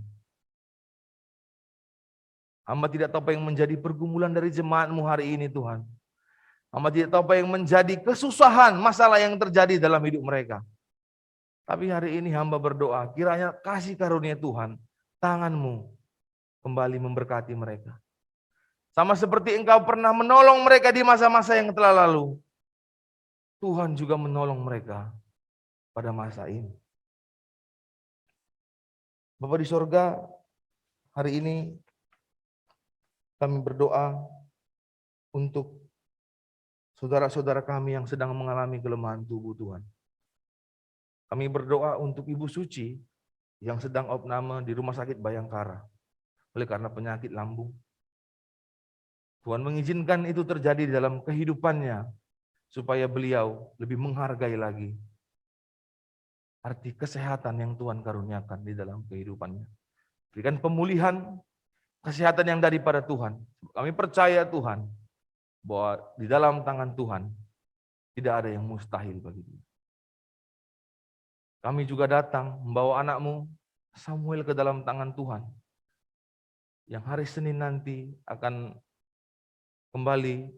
Hamba tidak tahu apa yang menjadi pergumulan dari jemaat-Mu hari ini Tuhan. Hamba tidak tahu apa yang menjadi kesusahan, masalah yang terjadi dalam hidup mereka. Tapi hari ini hamba berdoa, kiranya kasih karunia Tuhan, tangan-Mu kembali memberkati mereka. Sama seperti Engkau pernah menolong mereka di masa-masa yang telah lalu, Tuhan juga menolong mereka pada masa ini. Bapa di sorga, hari ini kami berdoa untuk saudara-saudara kami yang sedang mengalami kelemahan tubuh Tuhan. Kami berdoa untuk Ibu Suci yang sedang opname di Rumah Sakit Bayangkara oleh karena penyakit lambung. Tuhan mengizinkan itu terjadi di dalam kehidupannya supaya beliau lebih menghargai lagi arti kesehatan yang Tuhan karuniakan di dalam kehidupannya. Berikan pemulihan kesehatan yang daripada Tuhan. Kami percaya Tuhan bahwa di dalam tangan Tuhan tidak ada yang mustahil bagi dia. Kami juga datang membawa anakmu Samuel ke dalam tangan Tuhan, yang hari Senin nanti akan kembali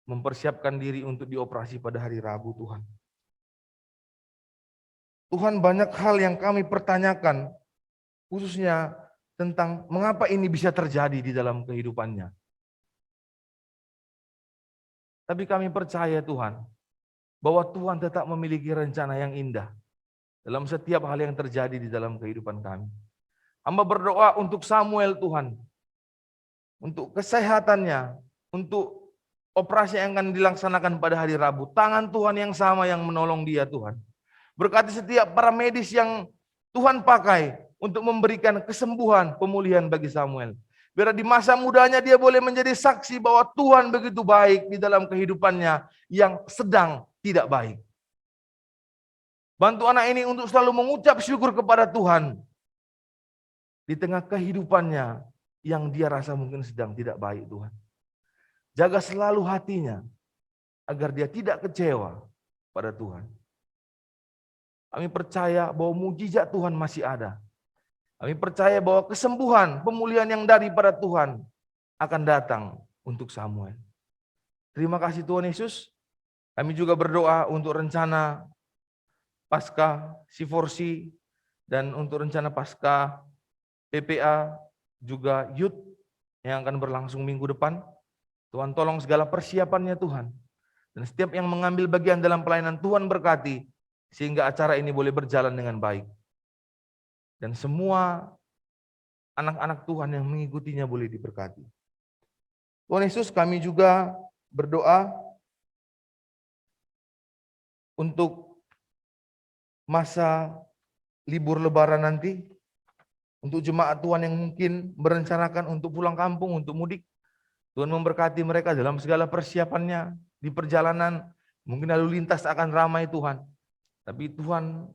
mempersiapkan diri untuk dioperasi pada hari Rabu Tuhan. Tuhan, banyak hal yang kami pertanyakan, khususnya tentang mengapa ini bisa terjadi di dalam kehidupannya. Tapi kami percaya Tuhan, bahwa Tuhan tetap memiliki rencana yang indah dalam setiap hal yang terjadi di dalam kehidupan kami. Hamba berdoa untuk Samuel Tuhan, untuk kesehatannya, untuk operasi yang akan dilaksanakan pada hari Rabu. Tangan Tuhan yang sama yang menolong dia Tuhan. Berkati setiap para medis yang Tuhan pakai untuk memberikan kesembuhan, pemulihan bagi Samuel. Biar di masa mudanya dia boleh menjadi saksi bahwa Tuhan begitu baik di dalam kehidupannya yang sedang tidak baik. Bantu anak ini untuk selalu mengucap syukur kepada Tuhan di tengah kehidupannya yang dia rasa mungkin sedang tidak baik Tuhan. Jaga selalu hatinya agar dia tidak kecewa pada Tuhan. Kami percaya bahwa mujizat Tuhan masih ada. Kami percaya bahwa kesembuhan, pemulihan yang daripada Tuhan akan datang untuk Samuel. Terima kasih Tuhan Yesus. Kami juga berdoa untuk rencana Pasca Siforsi dan untuk rencana Pasca PPA juga Youth yang akan berlangsung minggu depan. Tuhan tolong segala persiapannya Tuhan. Dan setiap yang mengambil bagian dalam pelayanan Tuhan berkati, sehingga acara ini boleh berjalan dengan baik. Dan semua anak-anak Tuhan yang mengikutinya boleh diberkati. Tuhan Yesus, kami juga berdoa untuk masa libur lebaran nanti, untuk jemaat Tuhan yang mungkin merencanakan untuk pulang kampung, untuk mudik. Tuhan memberkati mereka dalam segala persiapannya di perjalanan. Mungkin lalu lintas akan ramai Tuhan. Tapi Tuhan,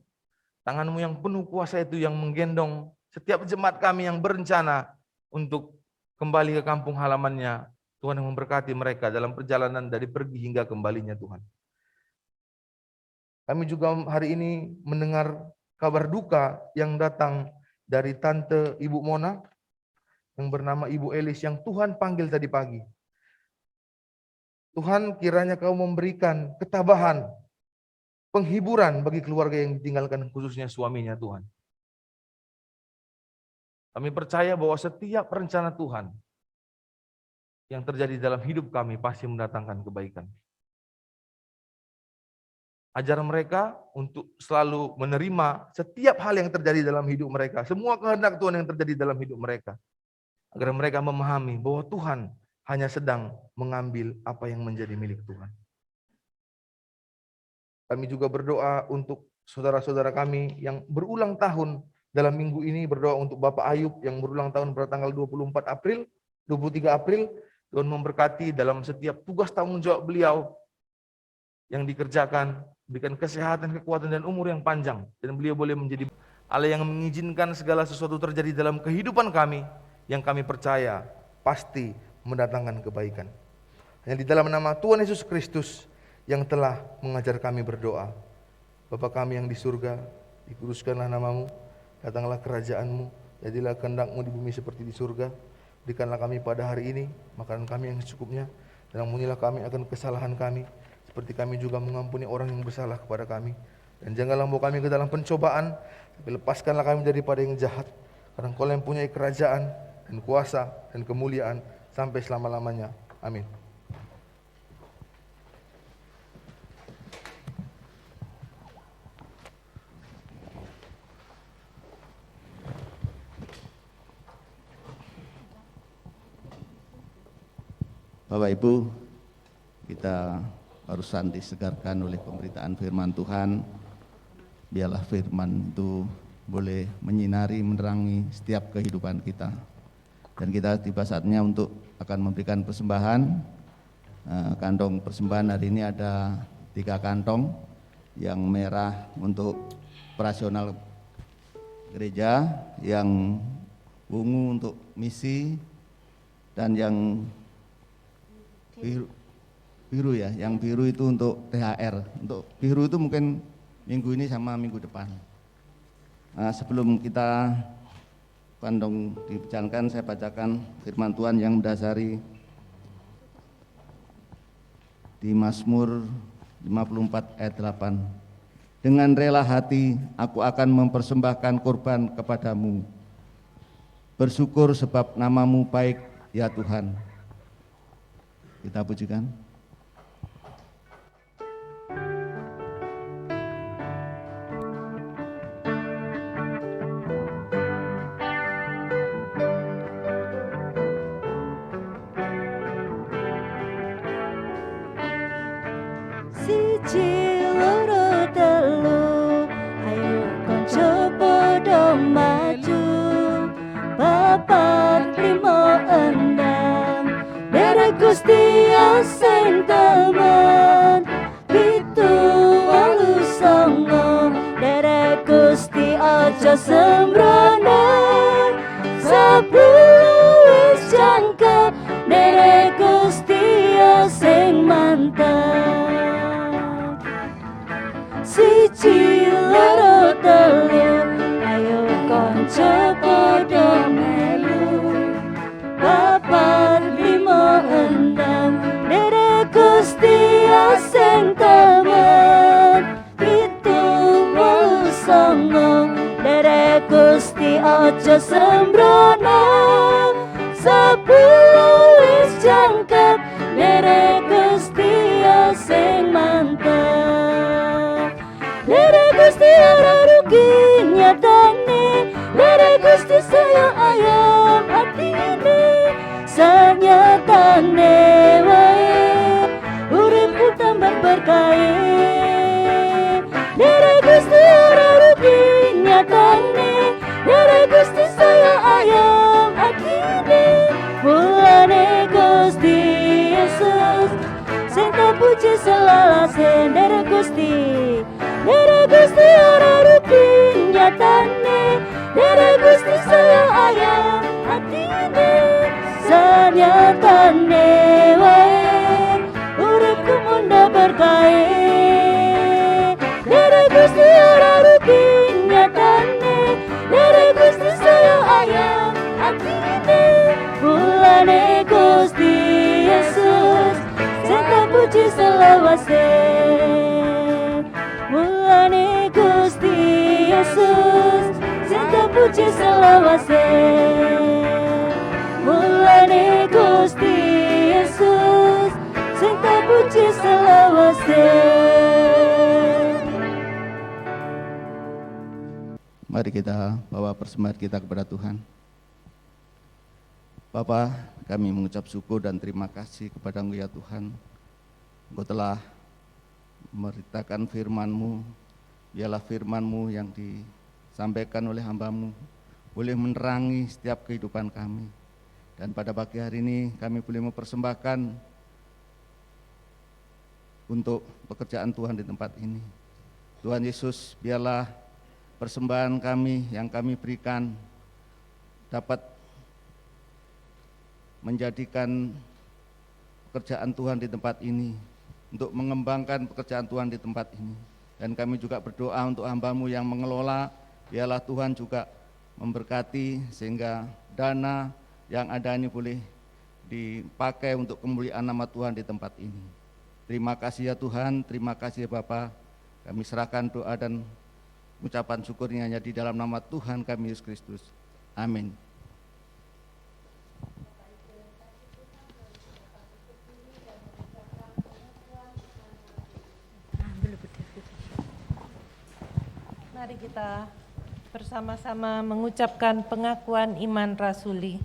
tangan-Mu yang penuh kuasa itu yang menggendong setiap jemaat kami yang berencana untuk kembali ke kampung halamannya. Tuhan yang memberkati mereka dalam perjalanan dari pergi hingga kembalinya Tuhan. Kami juga hari ini mendengar kabar duka yang datang dari tante Ibu Mona yang bernama Ibu Elis yang Tuhan panggil tadi pagi. Tuhan, kiranya Kau memberikan ketabahan, penghiburan bagi keluarga yang ditinggalkan, khususnya suaminya Tuhan. Kami percaya bahwa setiap rencana Tuhan yang terjadi dalam hidup kami pasti mendatangkan kebaikan. Ajar mereka untuk selalu menerima setiap hal yang terjadi dalam hidup mereka. Semua kehendak Tuhan yang terjadi dalam hidup mereka. Agar mereka memahami bahwa Tuhan hanya sedang mengambil apa yang menjadi milik Tuhan. Kami juga berdoa untuk saudara-saudara kami yang berulang tahun dalam minggu ini. Berdoa untuk Bapak Ayub yang berulang tahun pada tanggal 23 April. Tuhan memberkati dalam setiap tugas tanggung jawab beliau yang dikerjakan. Berikan kesehatan, kekuatan, dan umur yang panjang. Dan beliau boleh menjadi Allah yang mengizinkan segala sesuatu terjadi dalam kehidupan kami, yang kami percaya pasti mendatangkan kebaikan. Hanya di dalam nama Tuhan Yesus Kristus yang telah mengajar kami berdoa. Bapa kami yang di surga, dikuduskanlah namamu, datanglah kerajaan-Mu, jadilah kehendak-Mu di bumi seperti di surga. Berikanlah kami pada hari ini makanan kami yang secukupnya, dan ampunilah kami akan kesalahan kami, seperti kami juga mengampuni orang yang bersalah kepada kami. Dan janganlah membawa kami ke dalam pencobaan, tapi lepaskanlah kami daripada yang jahat. Karena Engkau yang punya kerajaan dan kuasa dan kemuliaan sampai selama-lamanya. Amin. Bapak Ibu, kita barusan disegarkan oleh pemberitaan firman Tuhan. Biarlah firman itu boleh menyinari, menerangi setiap kehidupan kita. Dan kita tiba saatnya untuk akan memberikan persembahan. Kantong persembahan hari ini ada 3 kantong. Yang merah untuk operasional gereja, yang ungu untuk misi, dan yang biru ya, yang biru itu untuk THR. Untuk biru itu mungkin minggu ini sama minggu depan. Nah, sebelum kita kantong dijalankan, saya bacakan firman Tuhan yang mendasari di Mazmur 54 ayat 8. Dengan rela hati aku akan mempersembahkan korban kepadamu. Bersyukur sebab namamu baik ya Tuhan. Kita pujikan. Siji loro telu, ayo konco podo maju. Papat limo enam, derek Gusti sing temen. Pitu wolu songo, derek Gusti aja sembrono. 10 wis jangkep, derek Gusti sing mantep. Siji loro telu, ayo konco podo melu. Papat limo enam, derek Gusti sing temen. Pitu wolu songo, derek Gusti aja sembrono. 10 wis jangkep, derek Gusti sing mantep. Derek Gusti ora rugi nyatane, derek Gusti saya ayam atine. Sanyatane wae uripku tambah berkah. Derek Gusti ora rugi nyatane, derek Gusti saya ayam atine. Mulane Gusti Yesus sing terpuji selawase, derek Gusti. Derek Gusti ora rugi nyatane, derek Gusti saya ayam atine. Sanyatane wae uripku munda berkah. Derek Gusti ora rugi nyatane, derek Gusti saya ayam atine. Mulane Gusti Yesus sing terpuji selawase. Mulane Gusti Yesus sing terpuji selawase. Mulane Gusti Yesus sing terpuji selawase. Mari kita bawa persembahan kita kepada Tuhan. Bapa, kami mengucap syukur dan terima kasih kepada-Mu ya Tuhan. Engkau telah memberitakan firman-Mu. Biarlah firman-Mu yang disampaikan oleh hamba-Mu boleh menerangi setiap kehidupan kami. Dan pada pagi hari ini kami boleh mempersembahkan untuk pekerjaan Tuhan di tempat ini. Tuhan Yesus, biarlah persembahan kami yang kami berikan dapat menjadikan pekerjaan Tuhan di tempat ini, untuk mengembangkan pekerjaan Tuhan di tempat ini. Dan kami juga berdoa untuk hamba-Mu yang mengelola, biarlah Tuhan juga memberkati sehingga dana yang ada ini boleh dipakai untuk kemuliaan nama Tuhan di tempat ini. Terima kasih ya Tuhan, terima kasih ya Bapa. Kami serahkan doa dan ucapan syukurnya hanya di dalam nama Tuhan kami Yesus Kristus. Amin. kita bersama-sama mengucapkan pengakuan iman rasuli.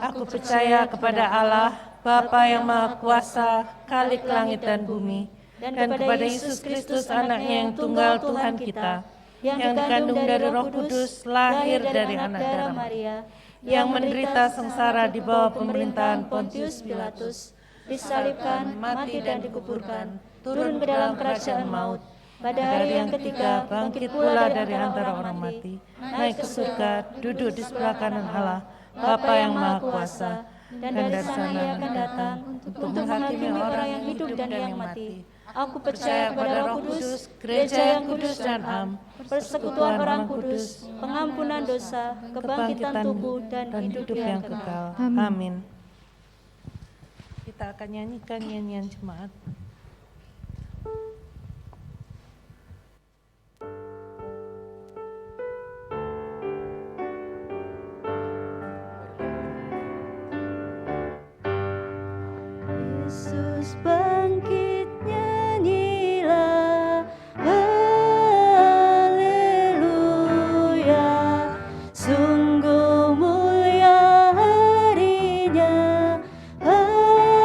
Aku percaya kepada Allah, Bapa yang Maha Kuasa, Khalik langit dan bumi, dan kepada Yesus Kristus anaknya yang tunggal Tuhan kita, yang dikandung dari Roh Kudus, lahir dari anak darah Maria, yang menderita sengsara di bawah pemerintahan Pontius Pilatus, disalibkan, mati dan dikuburkan, turun ke dalam kerajaan maut. Pada hari yang ketiga bangkit pula dari antara orang mati, naik ke surga, duduk di sebelah kanan Allah, Bapa yang Maha Kuasa, dan dari sana Ia akan datang untuk menghakimi orang yang hidup dan yang mati. Aku percaya kepada Roh Kudus, gereja yang kudus dan am, persekutuan orang kudus, pengampunan dosa, kebangkitan tubuh dan hidup yang kekal. Amin. Kita akan nyanyikan nyanyian jemaat. Yesus bangkit, nyanyilah, haleluya. Sungguh mulia harinya, haleluya.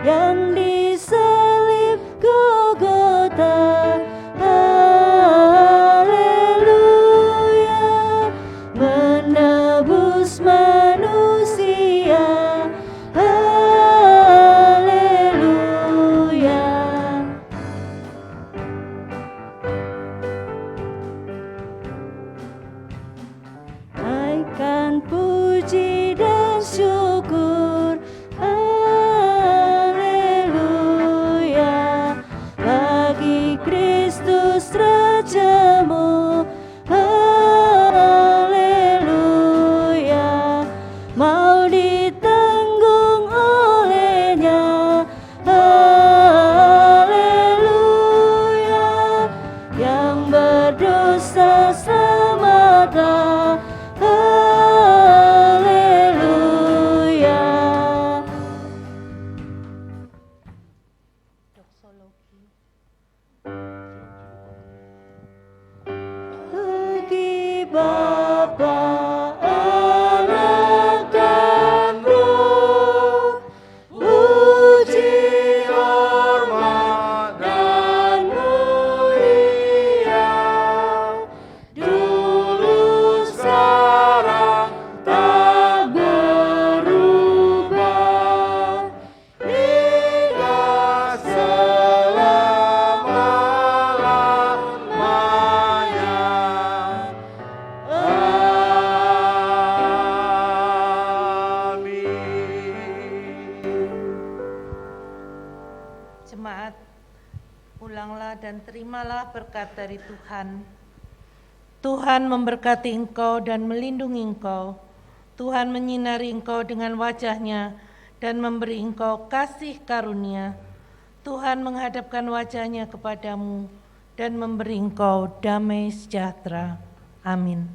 Yang disalib Golgota, haleluya. Menebus manusia, haleluya. Naikkan puji dan syukur, haleluya. Bagi Kristus Rajamu, haleluya. Mau ditanggung olehnya, haleluya. Yang berdosa selamatlah, haleluya. Bagi Bapa, Anak dan Roh, puji, hormat dan mulia, dulu sekarang tak berubah, hingga selama-lamanya. Jemaat, ulanglah dan terimalah berkat dari Tuhan. Tuhan memberkati engkau dan melindungi engkau. Tuhan menyinari engkau dengan wajah-Nya dan memberi engkau kasih karunia. Tuhan menghadapkan wajah-Nya kepadamu dan memberi engkau damai sejahtera. Amin.